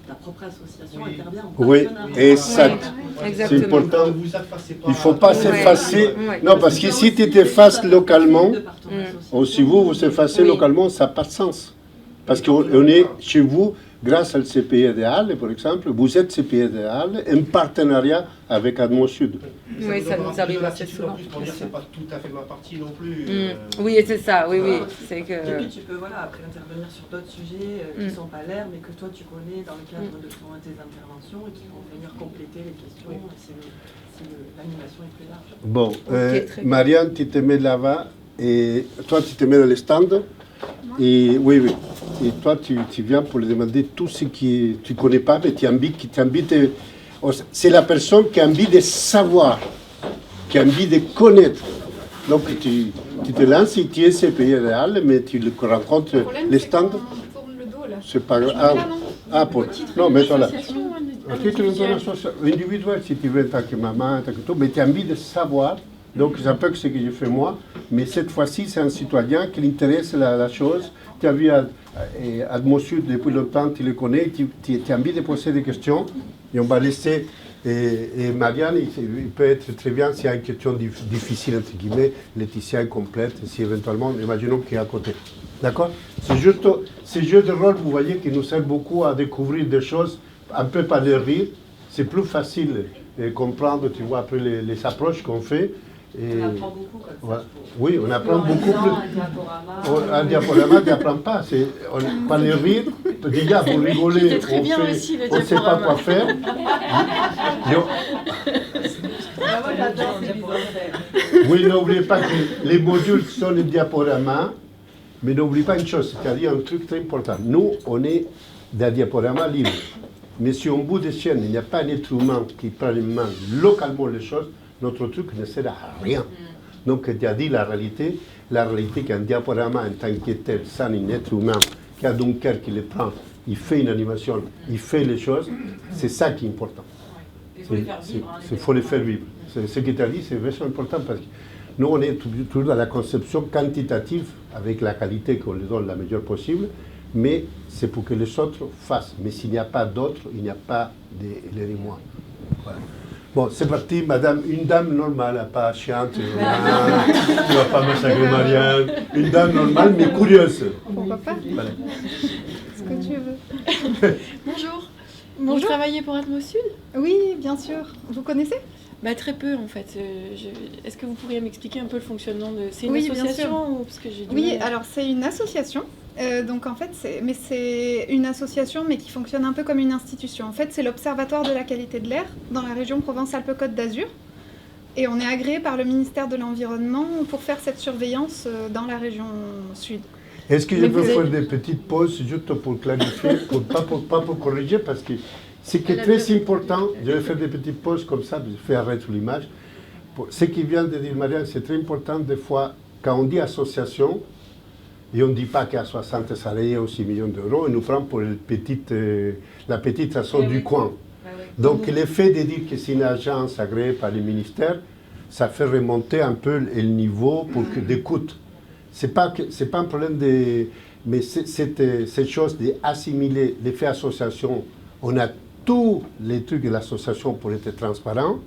ta propre association intervient en partenariat. Oui, exact. C'est important. Il ne faut pas s'effacer. Non, parce que si tu t'effaces localement, ou si vous effacez localement, ça n'a pas de sens. Parce qu'on est chez vous, grâce au CPI de Halle, par exemple, vous êtes CPI de Halle, en partenariat avec Atmo Sud. Oui, ça nous arrive assez souvent. C'est pas tout à fait ma partie non plus. Oui, c'est ça, oui. C'est que... Et puis tu peux après intervenir sur d'autres sujets qui ne sont pas l'air, mais que toi tu connais dans le cadre de tes interventions et qui vont venir compléter les questions si l'animation est plus large. Bon, Marianne, tu te mets là-bas et toi tu te mets dans le stand. Et oui. Et toi, tu viens pour lui demander tout ce que tu ne connais pas, mais tu as envie de... C'est la personne qui a envie de savoir, qui a envie de connaître. Donc, tu te lances et tu es CPI réel, mais tu rencontres les stands. C'est pas grave. Non, mais toi là. Un titre individuel, si tu veux, en tant que maman, en tant que tout, mais tu as envie de savoir. Donc, c'est un peu ce que j'ai fait moi, mais cette fois-ci, c'est un citoyen qui l'intéresse la chose. Tu as vu Atmo Sud depuis longtemps, tu le connais, tu as envie de poser des questions, et on va laisser. Et Marianne, il peut être très bien s'il y a une question difficile, entre guillemets, Laetitia est complète, si éventuellement, imaginons qu'il est à côté. D'accord? C'est juste ce jeu de rôle, vous voyez, qui nous aide beaucoup à découvrir des choses, un peu par le rire. C'est plus facile de comprendre, tu vois, après les approches qu'on fait. Et on apprend beaucoup comme ça. Oui, on apprend beaucoup plus. Un diaporama, tu n'apprends pas. Par les rire, déjà pour rigoler, on ne sait pas quoi faire. Oui, n'oubliez pas que les modules sont les diaporamas, mais n'oubliez pas une chose, c'est-à-dire un truc très important. Nous, on est des diaporamas libres. Mais si au bout de chaîne, il n'y a pas un être humain qui prend en main localement les choses, notre truc ne sert à rien. Donc, tu as dit la réalité qu'un diaporama en tant que tel, sans un être humain qui a donc cœur qui le prend, il fait une animation, il fait les choses, c'est ça qui est important. Il faut les faire vivre. Il faut les faire vivre. Ce que tu as dit, c'est vraiment important parce que nous, on est toujours dans la conception quantitative avec la qualité qu'on leur donne la meilleure possible, mais c'est pour que les autres fassent. Mais s'il n'y a pas d'autres, il n'y a pas les moi. Voilà. Bon, c'est parti, madame, une dame normale, pas chiante, tu ne vas pas massacrer Marianne, une dame normale mais curieuse. Pourquoi pas? Voilà. Ce que tu veux. Bonjour. Bonjour. Vous travaillez pour Atmo Sud? Oui, bien sûr. Vous connaissez? Très peu en fait. Est-ce que vous pourriez m'expliquer un peu le fonctionnement de... C'est une oui, association ou... Parce que j'ai Oui, alors c'est une association. Donc en fait, c'est une association mais qui fonctionne un peu comme une institution. En fait, c'est l'Observatoire de la qualité de l'air dans la région Provence-Alpes-Côte d'Azur. Et on est agréé par le ministère de l'Environnement pour faire cette surveillance dans la région sud. Est-ce que je peux faire des petites pauses juste pour clarifier, pas pour corriger, parce que ce qui est très important, je vais faire des petites pauses comme ça, je fais arrêter l'image. Ce qui vient de dire Marianne, c'est très important des fois, quand on dit association, et on ne dit pas qu'il y a 60 salariés ou 6 millions d'euros, on nous prend pour la petite association du coin. Donc l'effet de dire que c'est une agence agréée par le ministère, ça fait remonter un peu le niveau pour que d'écoute. C'est pas un problème de... Mais cette chose d'assimiler l'effet association, on a tous les trucs de l'association pour être transparent,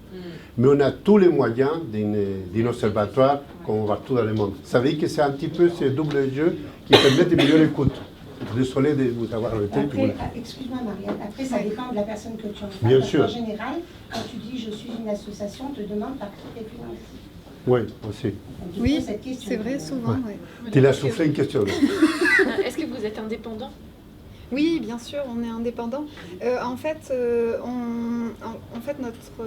mais on a tous les moyens d'un observatoire qu'on va tout dans le monde. Ça veut dire que c'est un petit peu ce double jeu qui permet de mieux l'écoute. Désolé de vous avoir arrêté. Excuse-moi Marianne, après ça dépend de la personne que tu en Bien sûr. En général, quand tu dis je suis une association, on te demande par qui tu es financé. Oui, aussi. Oui, c'est vrai, souvent. Ouais. Ouais. Tu l'as soufflé une question. Est-ce que vous êtes indépendant? Oui, bien sûr, on est indépendant. En fait, notre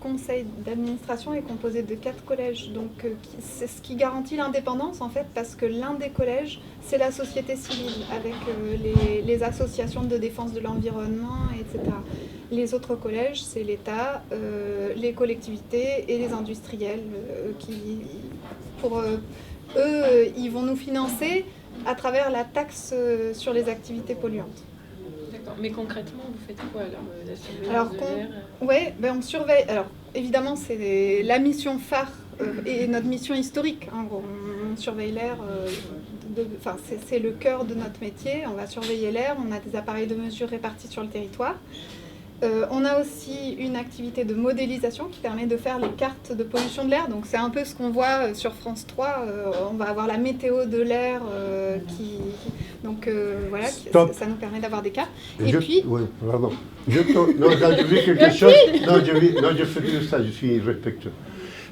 conseil d'administration est composé de 4 collèges. Donc, c'est ce qui garantit l'indépendance, en fait, parce que l'un des collèges, c'est la société civile, avec les associations de défense de l'environnement, etc. Les autres collèges, c'est l'État, les collectivités et les industriels qui, pour eux, ils vont nous financer à travers la taxe sur les activités polluantes. D'accord. Mais concrètement, vous faites quoi alors? La surveillance Alors, de l'air on surveille. Alors, évidemment, c'est la mission phare et notre mission historique. Hein. On surveille l'air. C'est le cœur de notre métier. On va surveiller l'air. On a des appareils de mesure répartis sur le territoire. On a aussi une activité de modélisation qui permet de faire les cartes de pollution de l'air. Donc c'est un peu ce qu'on voit sur France 3. On va avoir la météo de l'air voilà, ça nous permet d'avoir des cartes. Puis... Oui, pardon. J'ai vu quelque chose. Non, je fais tout ça, je suis respectueux.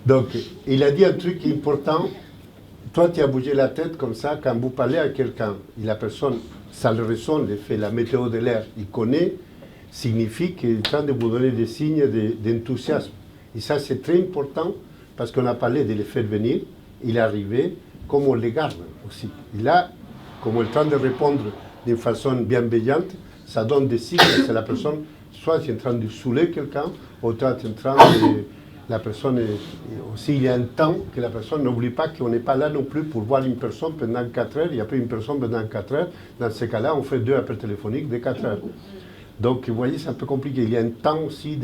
Donc, il a dit un truc important. Toi, tu as bougé la tête comme ça quand vous parlez à quelqu'un. Et la personne, ça le ressent, il fait la météo de l'air, il connaît. Signifie qu'il est en train de vous donner des signes d'enthousiasme. Et ça, c'est très important parce qu'on a parlé de le faire venir, il est arrivé, comme on le garde aussi. Et là, comme on est en train de répondre d'une façon bienveillante, ça donne des signes. C'est la personne, soit c'est en train de saouler quelqu'un, ou soit c'est en train de... La personne aussi, il y a un temps que la personne n'oublie pas qu'on n'est pas là non plus pour voir une personne pendant 4 heures, et après une personne pendant 4 heures. Dans ce cas-là, on fait 2 appels téléphoniques de 4 heures. Donc, vous voyez, c'est un peu compliqué. Il y a un temps aussi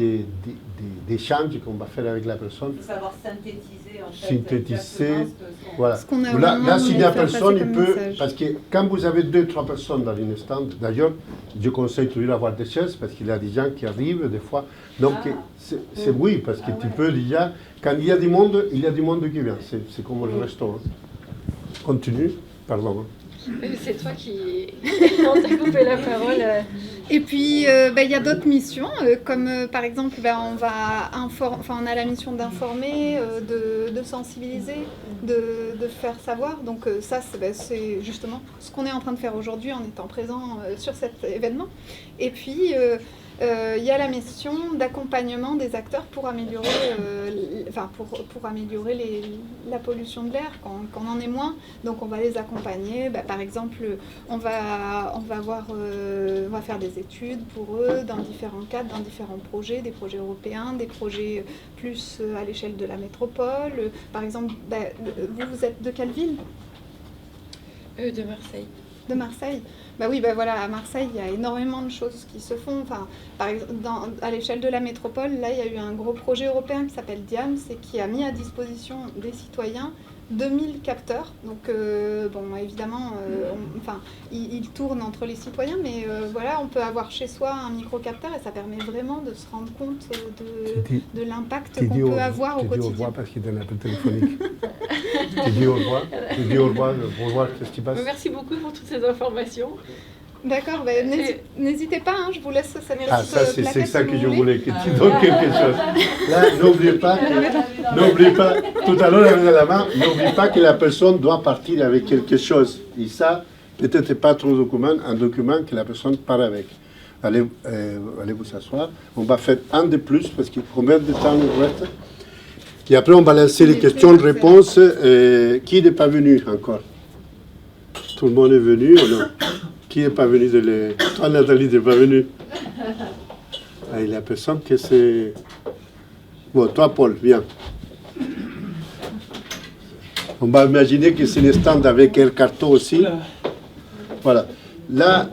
d'échange qu'on va faire avec la personne. Il faut savoir synthétiser, en fait. Synthétiser, voilà. Là, s'il y a personne, il peut... Parce que quand vous avez 2-3 personnes dans une stand, d'ailleurs, je conseille toujours d'avoir des chaises, parce qu'il y a des gens qui arrivent, des fois. Donc, c'est oui, parce que tu peux déjà... Quand il y a du monde qui vient. C'est comme le restaurant. Continue, pardon. C'est toi qui t'a coupé la parole. Et puis, il y a d'autres missions, comme par exemple, on a la mission d'informer, de sensibiliser, de faire savoir. Donc ça, c'est justement ce qu'on est en train de faire aujourd'hui en étant présent sur cet événement. Et puis, il y a la mission d'accompagnement des acteurs pour améliorer, pour améliorer la pollution de l'air quand on en est moins. Donc on va les accompagner. Par exemple, on va faire des études pour eux dans différents cadres, dans différents projets, des projets européens, des projets plus à l'échelle de la métropole. Par exemple, vous êtes de quelle ville? De Marseille. De Marseille. À Marseille, il y a énormément de choses qui se font. Enfin, par exemple, à l'échelle de la métropole, là, il y a eu un gros projet européen qui s'appelle DIAMS et qui a mis à disposition des citoyens 2000 capteurs. Donc, évidemment, ils tournent entre les citoyens, mais on peut avoir chez soi un microcapteur et ça permet vraiment de se rendre compte de l'impact qu'on peut avoir au quotidien. Tu dis au revoir parce qu'il donne un appel téléphonique. Tu dis au revoir, qu'est-ce qui passe? Merci beaucoup pour toutes ces informations. D'accord, n'hésitez pas, je vous laisse ça. Ah, ça, c'est ça que je voulais, que tu donnes quelque chose. Là, n'oubliez pas, tout à l'heure, avec la main, n'oubliez pas que la personne doit partir avec quelque chose. Et ça, peut-être pas trop un document que la personne part avec. Allez vous asseoir. On va faire un de plus, parce que combien de temps il reste? Et après, on va lancer les questions-réponses. Qui n'est pas venu encore? Tout le monde est venu ou non? Qui n'est pas venu de les... Toi, Nathalie, tu n'es pas venue. Ah, il y a personne que c'est... Bon, toi, Paul, viens. On va imaginer que c'est le stand avec un carton aussi. Voilà. Là,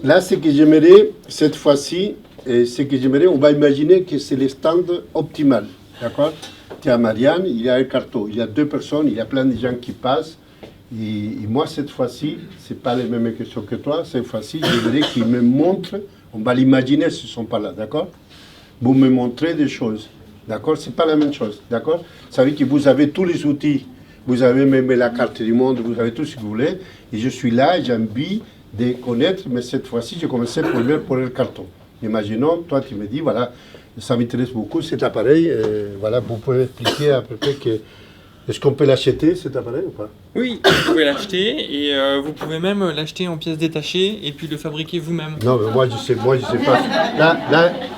là, ce que j'aimerais, cette fois-ci, ce que j'aimerais, on va imaginer que c'est le stand optimal. D'accord? Tu as Marianne, il y a un carton, il y a 2 personnes, il y a plein de gens qui passent. Et moi, cette fois-ci, ce n'est pas les mêmes questions que toi. Cette fois-ci, j'aimerais qu'ils me montrent, on va l'imaginer s'ils ne sont pas là, d'accord? Vous me montrez des choses, d'accord? Ce n'est pas la même chose, d'accord? Vous savez que vous avez tous les outils, vous avez même la carte du monde, vous avez tout ce que vous voulez. Et je suis là et j'ai envie de connaître, mais cette fois-ci, j'ai commencé pour le carton. Imaginons, toi, tu me dis, voilà, ça m'intéresse beaucoup cet appareil. Voilà, vous pouvez expliquer à peu près que... Est-ce qu'on peut l'acheter, cet appareil, ou pas? Oui, vous pouvez l'acheter et vous pouvez même l'acheter en pièces détachées et puis le fabriquer vous-même. Non, mais moi, je sais pas.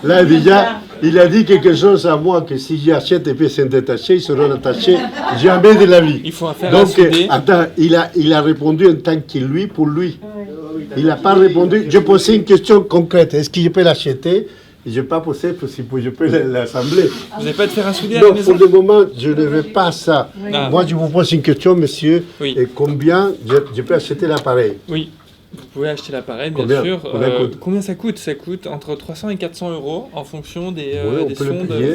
Là, déjà, il a dit quelque chose à moi, que si j'achète des pièces détachées, ils seront attachés jamais de la vie. Il faut en faire donc, à souder. Attends, il a répondu en tant que lui, pour lui. Il n'a pas répondu. Je posais une question concrète. Est-ce que je peux l'acheter? Je n'ai pas posé si je peux l'assembler. Vous n'avez pas de fer à souder à la maison? Pour le moment, je ne veux pas ça. Ah. Moi, je vous pose une question, monsieur. Oui. Et combien je peux acheter l'appareil? Oui, vous pouvez acheter l'appareil, bien Combien? sûr. Combien ça coûte? Ça coûte entre 300 et 400 euros en fonction des on peut le sondes. payer.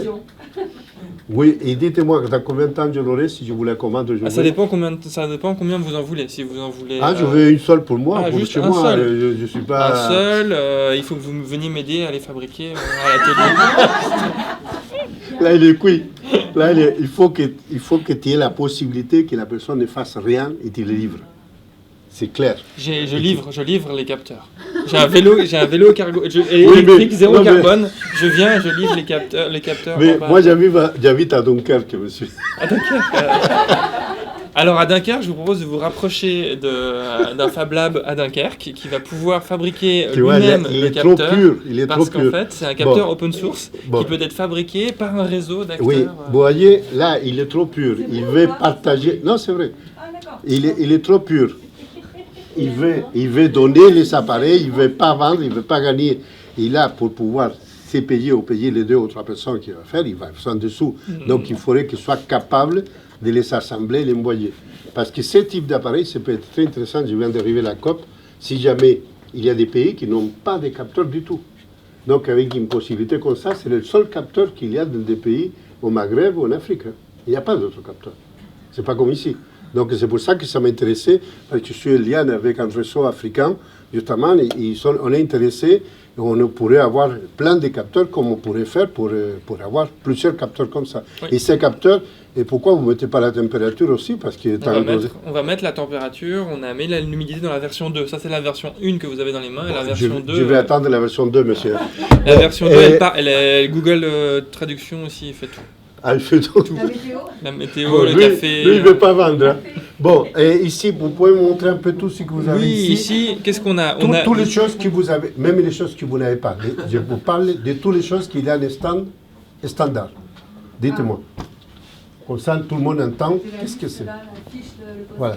Oui, et dites-moi, dans combien de temps je l'aurai si je vous la commande aujourd'hui? Ça dépend combien vous en voulez. Si vous en voulez. Ah, je veux une seule pour moi, pour juste chez un moi. seul. Je suis pas. Un seul. Il faut que vous veniez m'aider à les fabriquer à l'atelier. Là, il est cuit. Là, il faut que tu aies la possibilité que la personne ne fasse rien et tu le livres. C'est clair. Je livre les capteurs. J'ai un vélo cargo, électrique, zéro carbone. Je viens, je livre les capteurs. Mais moi, j'habite à Dunkerque, monsieur. À Dunkerque. Alors à Dunkerque, je vous propose de vous rapprocher d'un Fab Lab à Dunkerque qui va pouvoir fabriquer lui-même le capteur. Il est parce trop qu'en pur. fait, c'est un capteur open source qui peut être fabriqué par un réseau d'acteurs. Oui, vous voyez, là, il est trop pur. Il veut partager. Non, c'est vrai. Il est trop pur. Il veut donner les appareils, il ne veut pas vendre, il ne veut pas gagner. Et là, pour pouvoir se payer ou payer les 2 ou 3 personnes qu'il va faire, il va faire en dessous. Donc, il faudrait qu'il soit capable de les assembler et les envoyer. Parce que ce type d'appareil, ça peut être très intéressant. Je viens d'arriver à la COP. Si jamais il y a des pays qui n'ont pas de capteurs du tout. Donc, avec une possibilité comme ça, c'est le seul capteur qu'il y a dans des pays au Maghreb ou en Afrique. Il n'y a pas d'autres capteurs. Ce n'est pas comme ici. Donc c'est pour ça que ça m'intéressait, parce que je suis lié avec un réseau africain, justement, on est intéressé, on pourrait avoir plein de capteurs comme on pourrait faire pour avoir plusieurs capteurs comme ça. Oui. Et ces capteurs, et pourquoi vous ne mettez pas la température aussi? Parce que on va mettre la température, on a mis l'humidité dans la version 2. Ça c'est la version 1 que vous avez dans les mains, et la version 2... Je vais attendre la version 2, monsieur. La version 2, Google Traduction aussi fait tout. Ah, il fait tout. La météo, le café. Lui, il ne veut pas vendre. Hein. Bon, et ici, vous pouvez me montrer un peu tout ce que vous avez ici. Oui, ici, qu'est-ce qu'on a? Toutes les choses que vous avez, même les choses que vous n'avez pas. Je vous parle de toutes les choses qu'il y a dans stand standard. Dites-moi. Comme ça, tout le monde entend. Qu'est-ce que c'est? Voilà.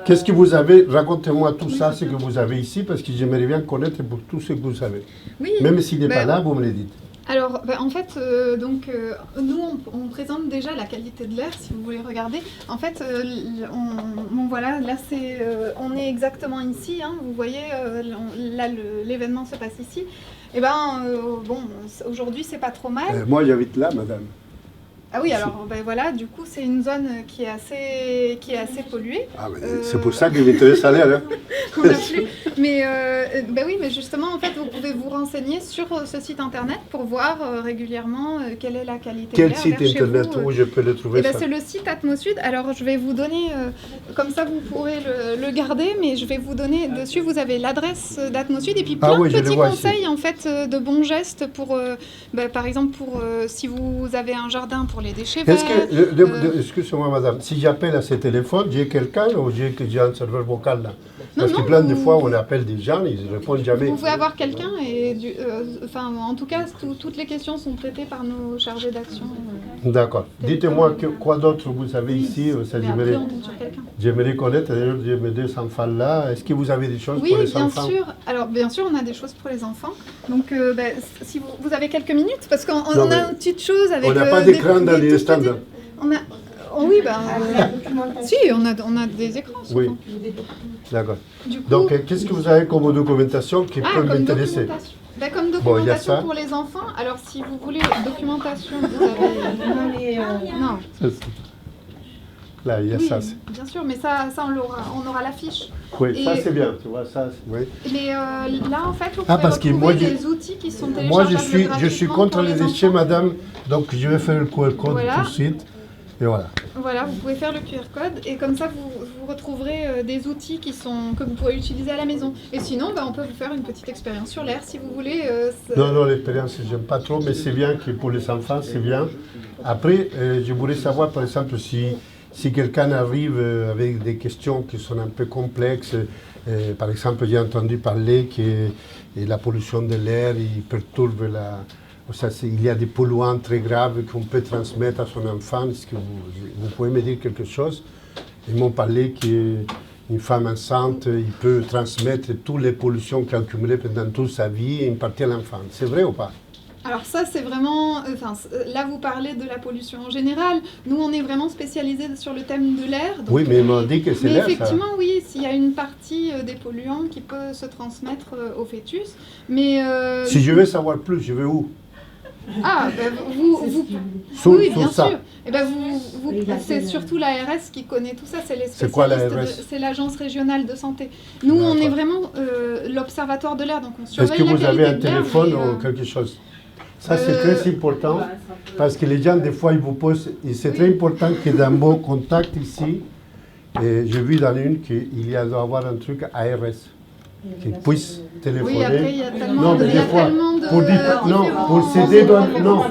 Qu'est-ce que vous avez? Racontez-moi tout ça, ce que vous avez ici, parce que j'aimerais bien connaître pour tout ce que vous avez. Oui, même s'il n'est pas là, vous me le dites. Alors, en fait, nous, on présente déjà la qualité de l'air, si vous voulez regarder. En fait, voilà, là, on est exactement ici, hein, vous voyez, là, l'événement se passe ici. Et aujourd'hui, c'est pas trop mal. Moi, j'habite là, madame. Ah oui, alors voilà, du coup, c'est une zone qui est assez polluée. Ah, c'est pour ça que m'intéresse à l'air. On a plus. Mais oui, mais justement, en fait, vous pouvez vous renseigner sur ce site internet pour voir régulièrement quelle est la qualité de l'air. Quel site internet où je peux le trouver? C'est le site Atmosud. Alors, je vais vous donner, comme ça, vous pourrez le garder, mais je vais vous donner dessus. Vous avez l'adresse d'Atmosud et puis plein de petits conseils en fait de bons gestes pour, par exemple, pour si vous avez un jardin pour les déchets verts. Excusez-moi, madame, si j'appelle à ce téléphone, j'ai quelqu'un ou j'ai un serveur vocal là? Parce que plein de fois, on appelle des gens, ils ne répondent jamais. Vous pouvez avoir quelqu'un et, en tout cas, toutes les questions sont traitées par nos chargés d'action. D'accord. Dites-moi quoi d'autre vous avez ici. Ça, j'aimerais connaître, d'ailleurs, mes deux enfants-là. Est-ce que vous avez des choses pour les enfants? Oui, bien sûr. Alors, bien sûr, on a des choses pour les enfants. Donc, si vous avez quelques minutes, parce qu'on a une petite chose avec... On n'a pas d'écran dans les stands. Oui, si, on a des écrans. Oui, d'accord. Donc, qu'est-ce que vous avez comme documentation qui peut m'intéresser? Comme documentation pour les enfants, alors si vous voulez documentation, vous avez... non. Là, il y a ça. Bien sûr, mais ça on aura l'affiche. Oui, ça c'est bien, tu vois, ça, oui. Mais là, en fait, vous pouvez retrouver des outils qui sont téléchargeables gratuitement. Moi, je suis contre les déchets, madame, donc je vais faire le QR code tout de suite. Et voilà. Voilà, vous pouvez faire le QR code et comme ça vous retrouverez des outils que vous pourrez utiliser à la maison. Et sinon, on peut vous faire une petite expérience sur l'air si vous voulez. Non, l'expérience, j'aime pas trop, mais c'est bien que pour les enfants, c'est bien. Après, je voudrais savoir, par exemple, si quelqu'un arrive avec des questions qui sont un peu complexes. Par exemple, j'ai entendu parler que la pollution de l'air, il perturbe il y a des polluants très graves qu'on peut transmettre à son enfant. Est-ce que vous pouvez me dire quelque chose? Ils m'ont parlé qu'une femme enceinte, il peut transmettre toutes les pollutions qu'elle a accumulées pendant toute sa vie et une partie à l'enfant. C'est vrai ou pas? Alors ça, c'est vraiment... là, vous parlez de la pollution en général. Nous, on est vraiment spécialisés sur le thème de l'air. Oui, mais ils m'ont dit que c'est l'air, ça. Effectivement, oui, s'il y a une partie des polluants qui peut se transmettre au fœtus. Mais... si je veux savoir plus, je vais où? Ah, oui, bien sûr. Et c'est surtout l'ARS qui connaît tout ça, c'est les spécialistes. C'est quoi l'ARS? C'est l'Agence régionale de santé. Nous, on est vraiment l'observatoire de l'air, donc on surveille la qualité de l'air. Est-ce que vous avez un téléphone ou quelque chose? Ça, c'est très important, parce que les gens, des fois, ils vous posent... Et c'est très important que dans vos contacts ici, et j'ai vu dans une qu'il doit y avoir un truc ARS. Qu'ils puissent téléphoner. Oui, après, il y a tellement de... Non, pour se dédouaner. Non,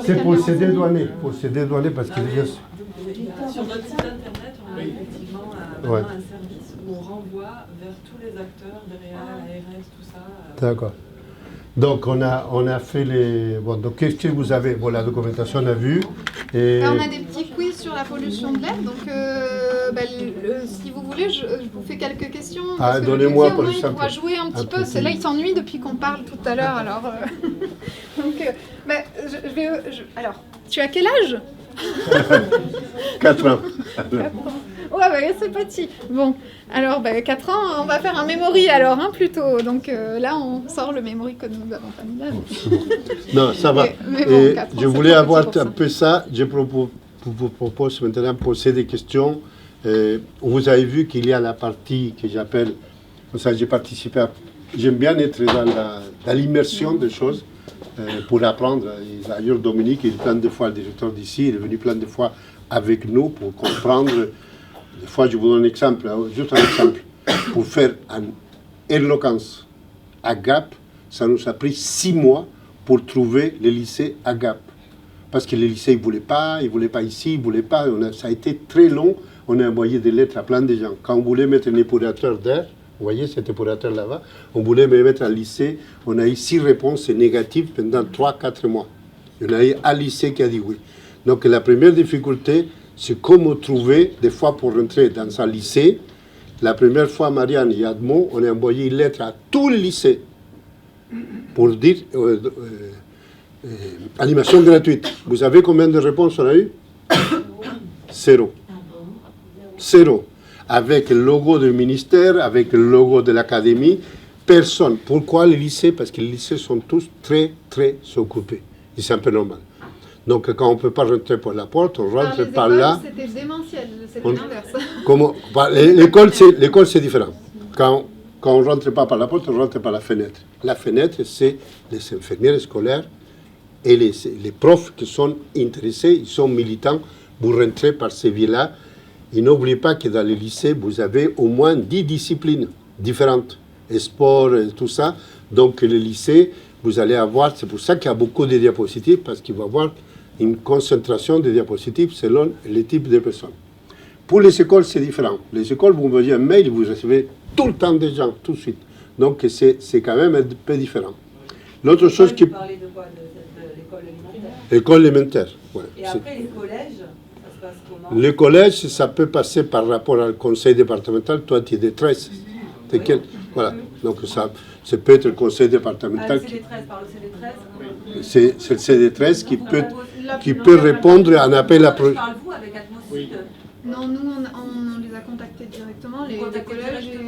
c'est pour se dédouaner. Pour se dédouaner parce qu'il y a... Sur notre site internet, on a effectivement un service où on renvoie vers tous les acteurs, derrière ARS, tout ça. D'accord. Donc, on a fait les... Bon, donc, qu'est-ce que vous avez? Bon, la documentation, on a vu. Et... on a des petits quiz sur la pollution de l'air. Donc, si vous voulez, je vous fais quelques questions. Donnez-moi, par exemple. Il pourra jouer un petit peu. C'est là, il s'ennuie depuis qu'on parle tout à l'heure. Alors, donc, alors, tu as quel âge? 4 ans. 4 ans. Ouais, c'est petit. Bon, alors 4 ans, on va faire un memory alors, plutôt. Donc là, on sort le memory que nous avons pas mis là. Non, ça va. Mais bon, je voulais avoir un peu ça. Je vous propose maintenant de poser des questions. Vous avez vu qu'il y a la partie que j'appelle... J'ai participé j'aime bien être dans l'immersion des choses pour apprendre. D'ailleurs, Dominique, il est plein de fois le directeur d'ici, il est venu plein de fois avec nous pour comprendre. Des fois, je vous donne un exemple, juste un exemple. Pour faire une éloquence à Gap, ça nous a pris 6 mois pour trouver le lycée à Gap. Parce que le lycée, il ne voulait pas ici, il ne voulait pas. Ça a été très long. On a envoyé des lettres à plein de gens. Quand on voulait mettre un épurateur d'air, vous voyez cet épurateur là-bas, on voulait me mettre un lycée, on a eu 6 réponses négatives pendant 3-4 mois. Il y en a eu un lycée qui a dit oui. Donc la première difficulté, c'est comment trouver, des fois pour rentrer dans un lycée. La première fois, Marianne et Admon, on a envoyé une lettre à tout le lycée pour dire animation gratuite. Vous savez combien de réponses on a eu? 0. 0. Avec le logo du ministère, avec le logo de l'académie, personne. Pourquoi les lycées? Parce que les lycées sont tous très, très occupés. Et c'est un peu normal. Donc, quand on ne peut pas rentrer par la porte, on rentre par là. C'était démentiel, c'était l'inverse. L'école, c'est différent. Quand on ne rentre pas par la porte, on rentre par la fenêtre. La fenêtre, c'est les infirmières scolaires et les profs qui sont intéressés, ils sont militants, vous rentrez par ces vies-là. Et n'oubliez pas que dans les lycées, vous avez au moins 10 disciplines différentes, sport, tout ça. Donc, le lycée, vous allez avoir, c'est pour ça qu'il y a beaucoup de diapositives, parce qu'il va y avoir une concentration de diapositives selon les types de personnes. Pour les écoles, c'est différent. Les écoles, vous envoyez un mail, vous recevez tout le temps des gens, tout de suite. Donc, c'est quand même un peu différent. L'autre chose qui... Vous parlez de quoi? De l'école élémentaire? L'école élémentaire. Voilà. Et après, les collèges, ça se passe comment? Le collège, ça peut passer par rapport au conseil départemental. Toi, tu es détresse. T'es quel? Voilà. Donc, ça peut être le conseil départemental. Le CD13, par le CD13 c'est le CD13 qui peut répondre à un appel à projet. Parle-vous avec Atmosud? Non, nous, on les a contactés directement, les collèges, et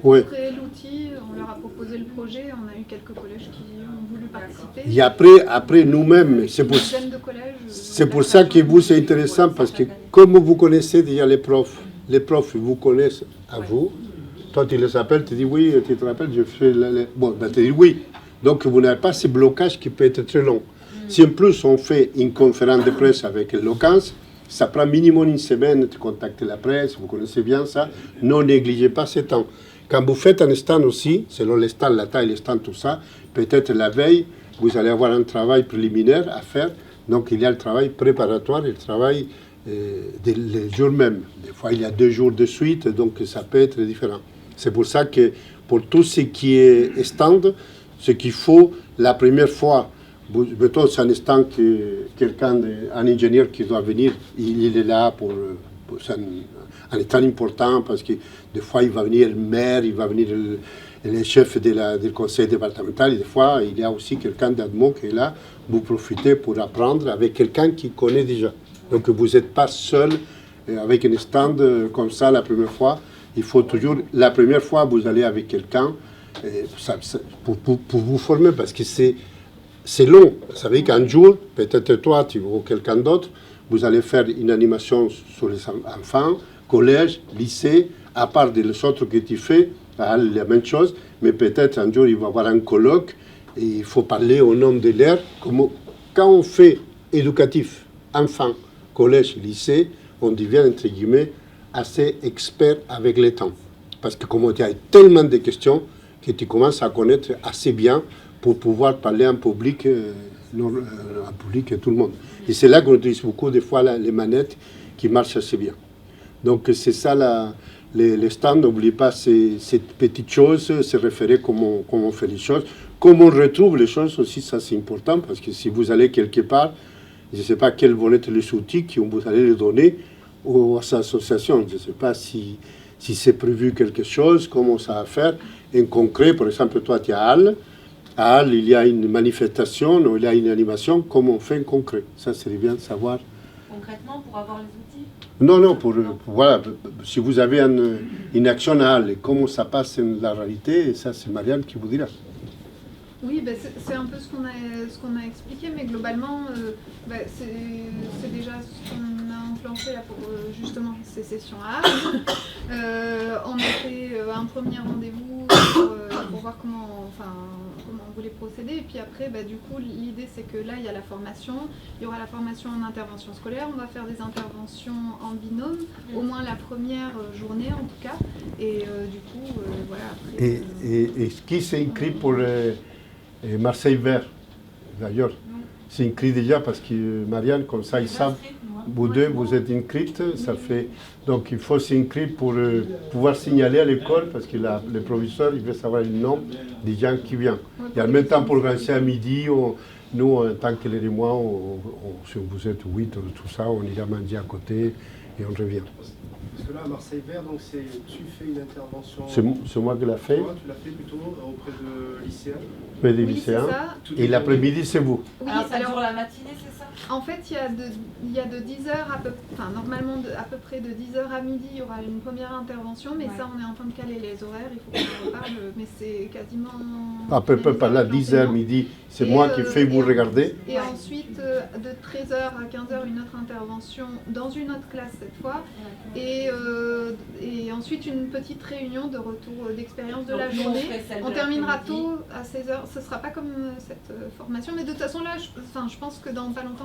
Oui. pour créer l'outil, on leur a proposé le projet, on a eu quelques collèges qui ont voulu participer. Et après nous-mêmes, c'est pour ça que vous, c'est intéressant, parce que comme vous connaissez déjà les profs vous connaissent à vous. Toi, tu les appelles, tu dis oui, tu te rappelles, je fais... Bon, ben, tu dis oui. Donc, vous n'avez pas ce blocage qui peut être très long. Si en plus, on fait une conférence de presse avec l'Ocance, ça prend minimum une semaine de contacter la presse, vous connaissez bien ça. Ne négligez pas ce temps. Quand vous faites un stand aussi, selon les stands, la taille, les stands, tout ça, peut-être la veille, vous allez avoir un travail préliminaire à faire. Donc, il y a le travail préparatoire et le travail les jours même. Des fois, il y a 2 jours de suite, donc ça peut être différent. C'est pour ça que pour tout ce qui est stand, ce qu'il faut, la première fois, mettons, c'est un stand que quelqu'un, un ingénieur qui doit venir, il est là pour c'est un stand important parce que des fois il va venir le maire, il va venir le chef du conseil départemental, et des fois il y a aussi quelqu'un d'Admont qui est là, vous profitez pour apprendre avec quelqu'un qui connaît déjà. Donc vous n'êtes pas seul avec un stand comme ça la première fois. Il faut toujours, la première fois, vous allez avec quelqu'un pour vous former, parce que c'est long. Vous savez qu'un jour, peut-être toi, ou quelqu'un d'autre, vous allez faire une animation sur les enfants, collège, lycée, à part des autres que tu fais, la même chose, mais peut-être un jour, il va y avoir un colloque, et il faut parler au nom de l'air. Quand on fait éducatif, enfant, collège, lycée, on devient, entre guillemets, assez expert avec le temps. Parce que comme il y a tellement de questions que tu commences à connaître assez bien pour pouvoir parler en public, à tout le monde. Et c'est là qu'on utilise beaucoup des fois les manettes qui marchent assez bien. Donc c'est ça, les stands, n'oublie pas ces petites choses, se référer comment on fait les choses, comment on retrouve les choses aussi, ça c'est important, parce que si vous allez quelque part, je ne sais pas quels vont être les outils que vous allez les donner aux associations. Je ne sais pas si c'est prévu quelque chose, comment ça va faire. En concret, par exemple, toi, tu es à Halle. À Halle, il y a une manifestation, ou il y a une animation, comment on fait en concret. Ça, c'est bien de savoir. Concrètement, pour avoir les outils? Non, voilà, si vous avez une action à Halle, comment ça passe dans la réalité, ça, c'est Marianne qui vous dira. Oui, c'est un peu ce qu'on a expliqué, mais globalement, c'est déjà ce qu'on a enclenché là pour justement ces sessions à Arles. On a fait un premier rendez-vous pour voir comment on voulait procéder. Et puis après, du coup, l'idée c'est que là, il y a la formation. Il y aura la formation en intervention scolaire. On va faire des interventions en binôme, au moins la première journée en tout cas. Et du coup, voilà. Après, et qui s'est inscrit pour Marseille Vert, d'ailleurs, c'est inscrit déjà parce que Marianne, comme ça, ils savent, vous deux, vous êtes inscrites, ça fait... Donc il faut s'inscrire pour pouvoir signaler à l'école, parce que le professeur, il veut savoir le nom des gens qui viennent. Et en même temps, pour organiser à midi, nous, en tant que les mois, si vous êtes 8, tout ça, on ira manger à côté et on revient. Parce que là, à Marseille Vert, donc tu fais une intervention... C'est moi qui l'ai fait. Tu l'as fait plutôt auprès de lycéens. Auprès des lycéens. Et l'après-midi, c'est vous. Oui, alors ça dure la matinée, c'est ça? En fait, il y a de 10h à peu normalement à peu près de 10h à midi, il y aura une première intervention, mais ça, on est en train de caler les horaires, il faut qu'on en reparle, mais c'est quasiment... À peu près par là, 10h midi, c'est moi qui fais, vous regardez. Et ensuite, de 13h à 15h, une autre intervention dans une autre classe cette fois, et ensuite une petite réunion de retour d'expérience de la journée. On terminera tôt à 16h, ce ne sera pas comme cette formation, mais de toute façon là, je pense que dans pas longtemps,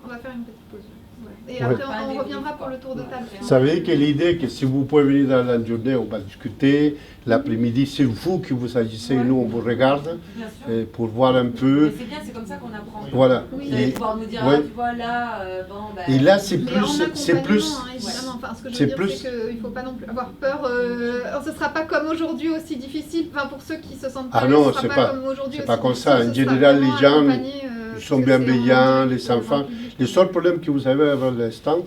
on va faire une petite pause. Ouais. Et après, on reviendra pour le tour de table. Vous savez que l'idée, que si vous pouvez venir dans la journée, on va discuter. L'après-midi, c'est vous qui vous agissez, nous, on vous regarde pour voir un peu. Mais c'est bien, c'est comme ça qu'on apprend. Voilà. Vous allez pouvoir nous dire, tu vois, là, et là, c'est plus... Enfin, ce que je veux dire, c'est qu'il ne faut pas non plus avoir peur. Ce ne sera pas comme aujourd'hui aussi difficile. Enfin, pour ceux qui se sentent pas, ah non, ce sera pas comme aujourd'hui. C'est pas comme ça. En général, les gens... Ils sont bienveillants, les enfants. Le seul problème que vous avez avec l'instant,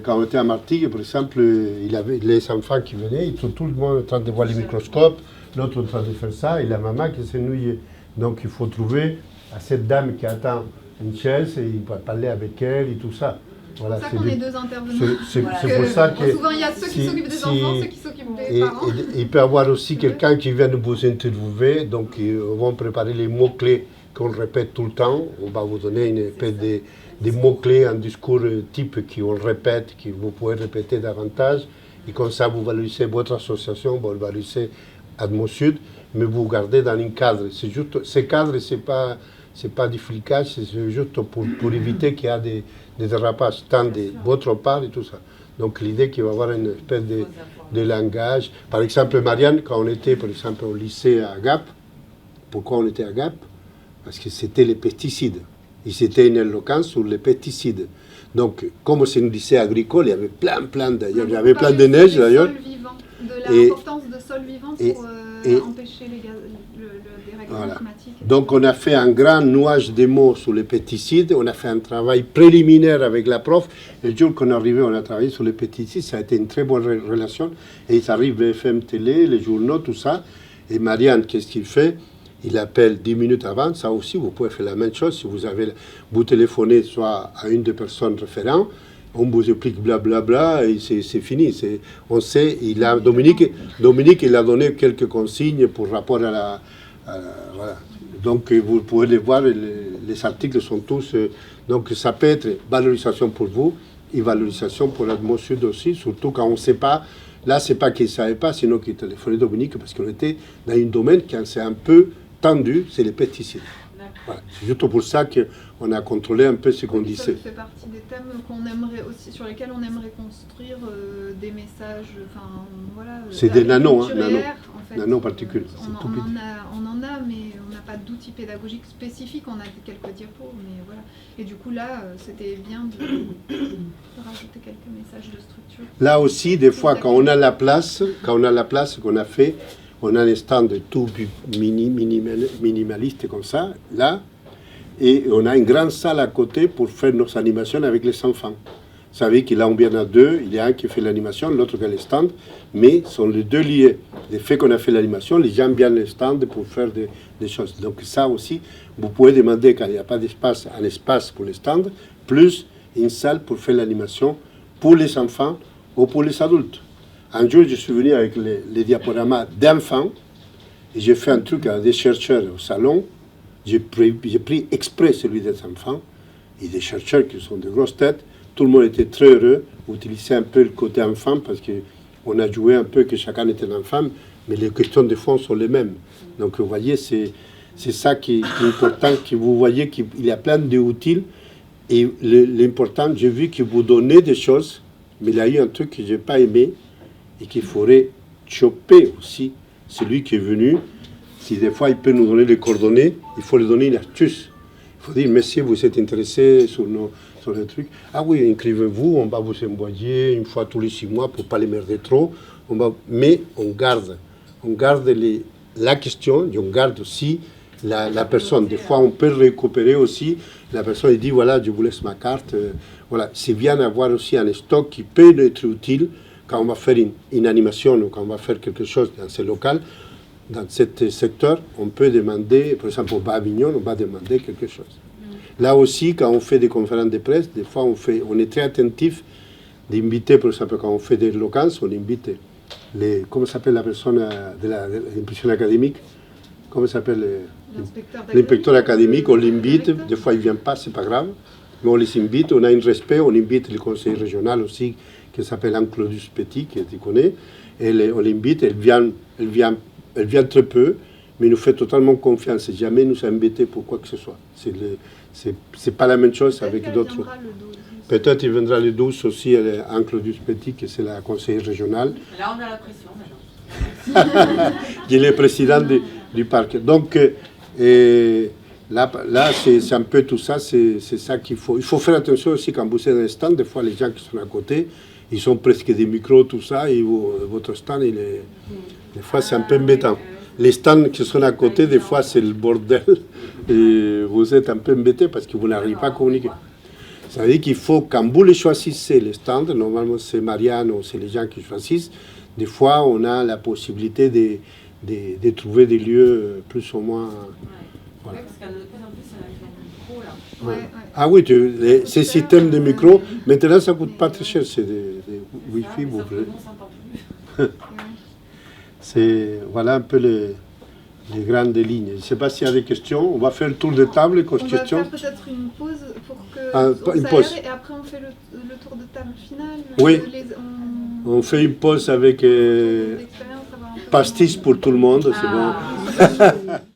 quand on était à Martigues, par exemple, il y avait les enfants qui venaient, ils sont tout le monde en train de voir les microscopes, l'autre en train de faire ça, et la maman qui s'ennuyait. Donc il faut trouver à cette dame qui attend une chaise, et il va parler avec elle et tout ça. Voilà, c'est pour ça qu'on est deux intervenants. C'est pour ça que... Souvent, il y a ceux qui s'occupent des enfants, ceux qui s'occupent des parents. Il peut y avoir aussi quelqu'un qui vient de vous interviewer, donc ils vont préparer les mots-clés qu'on répète tout le temps. On va vous donner une espèce de mots-clés, un discours type qu'on répète, que vous pouvez répéter davantage. Et comme ça, vous valorisez votre association, vous valorisez Admo Sud, mais vous gardez dans un cadre. C'est juste, ce cadre, c'est pas du flicage, c'est juste pour éviter qu'il y ait des dérapages, tant de votre part et tout ça. Donc l'idée qu'il va y avoir une espèce de langage. Par exemple, Marianne, quand on était par exemple au lycée à Gap, pourquoi on était à Gap? Parce que c'était les pesticides. Et c'était une éloquence sur les pesticides. Donc, comme c'est un lycée agricole, il y avait plein d'ailleurs, il y avait plein de neige d'ailleurs. De l'importance de sol vivant pour empêcher le dérèglement climatique. Donc on a fait un grand nuage de mots sur les pesticides, on a fait un travail préliminaire avec la prof, et le jour qu'on est arrivé, on a travaillé sur les pesticides, ça a été une très bonne relation, et il arrive BFM Télé, les journaux, tout ça, et Marianne, qu'est-ce qu'il fait? Il appelle 10 minutes avant, ça aussi, vous pouvez faire la même chose, si vous téléphonez soit à une des personnes référentes, on vous explique blablabla et c'est fini. On sait, Dominique, il a donné quelques consignes pour rapport à la... voilà. Donc vous pouvez les voir, les articles sont tous... donc ça peut être valorisation pour vous et valorisation pour Admo Sud aussi, surtout quand on ne sait pas. Là, c'est pas qu'il ne savait pas, sinon qu'il téléphonait Dominique, parce qu'on était dans un domaine qui s'est un peu tendu, c'est les pesticides. Voilà. C'est juste pour ça qu'on a contrôlé un peu ce qu'on disait. Ça fait partie des thèmes qu'on aimerait aussi, sur lesquels on aimerait construire des messages. Enfin, voilà. C'est des nanos, en fait, nanoparticules. On en a, mais on n'a pas d'outils pédagogiques spécifiques. On a quelques diapos, mais voilà. Et du coup, là, c'était bien de rajouter quelques messages de structure. Là aussi, des fois, quand on a la place, qu'on a fait. On a un stand tout minimaliste comme ça, là, et on a une grande salle à côté pour faire nos animations avec les enfants. Vous savez que là, on vient à deux, il y a un qui fait l'animation, l'autre qui a le stand, mais sont les deux liés. Le fait qu'on a fait l'animation, les gens viennent au stand pour faire des choses. Donc ça aussi, vous pouvez demander, quand il n'y a pas d'espace, un espace pour les stands, plus une salle pour faire l'animation pour les enfants ou pour les adultes. Un jour, je suis venu avec les diaporamas d'enfants et j'ai fait un truc à des chercheurs au salon. J'ai pris exprès celui des enfants et des chercheurs qui sont de grosses têtes. Tout le monde était très heureux. Utiliser un peu le côté enfant parce qu'on a joué un peu que chacun était un enfant, mais les questions de fond sont les mêmes. Donc vous voyez, c'est ça qui est important, que vous voyez qu'il y a plein d'outils. Et l'important, j'ai vu que vous donnez des choses, mais il y a eu un truc que je n'ai pas aimé, et qu'il faudrait choper aussi celui qui est venu. Si des fois il peut nous donner les coordonnées, il faut lui donner une astuce. Il faut dire, monsieur, vous êtes intéressé sur les trucs. Ah oui, inscrivez-vous, on va vous envoyer une fois tous les 6 mois pour ne pas les merder trop. Mais on garde la question et on garde aussi la personne. Des fois, on peut récupérer aussi. La personne il dit, voilà, je vous laisse ma carte. Voilà. C'est bien d'avoir aussi un stock qui peut être utile. Quand on va faire une animation ou quand on va faire quelque chose dans ce local, dans ce secteur, on peut demander, par exemple, à Avignon, on va demander quelque chose. Là aussi, quand on fait des conférences de presse, des fois, on est très attentif d'inviter, par exemple, quand on fait des locances, on invite comment s'appelle la personne de l'impression académique? Comment s'appelle l'inspecteur académique? On l'invite, des fois, il ne vient pas, c'est pas grave, mais on les invite, on a un respect, on invite le conseil régional aussi, qui s'appelle Anne-Claudius Petit, que tu connais, et on l'invite, elle vient très peu, mais il nous fait totalement confiance, jamais nous a embêté pour quoi que ce soit. C'est pas la même chose avec d'autres. Peut-être il viendra le 12 aussi, Anne-Claudius Petit, qui c'est la conseillère régionale. Là, on a la pression, maintenant. Il est président du parc. Donc, là c'est un peu tout ça, c'est ça qu'il faut. Il faut faire attention aussi quand vous êtes dans un stand, des fois les gens qui sont à côté, ils ont presque des micros, tout ça, et votre stand, des fois c'est un peu embêtant. les stands qui sont à côté, des fois, c'est le bordel. Et vous êtes un peu embêtés parce que vous n'arrivez pas à communiquer. Ça veut dire qu'il faut, quand vous les choisissez, les stands, normalement c'est Marianne ou c'est les gens qui choisissent, des fois on a la possibilité de trouver des lieux plus ou moins... Voilà. Ouais. Ah oui, ces systèmes de micro, maintenant ça ne coûte pas très cher, c'est des Wi-Fi, vous voulez. C'est, voilà un peu les grandes lignes. Je ne sais pas s'il y a des questions. On va faire le tour de table, les questions. On va faire peut-être une pause pour que une pause. Et après on fait le tour de table final. Oui. On fait une pause avec pastis pour tout le monde, c'est bon.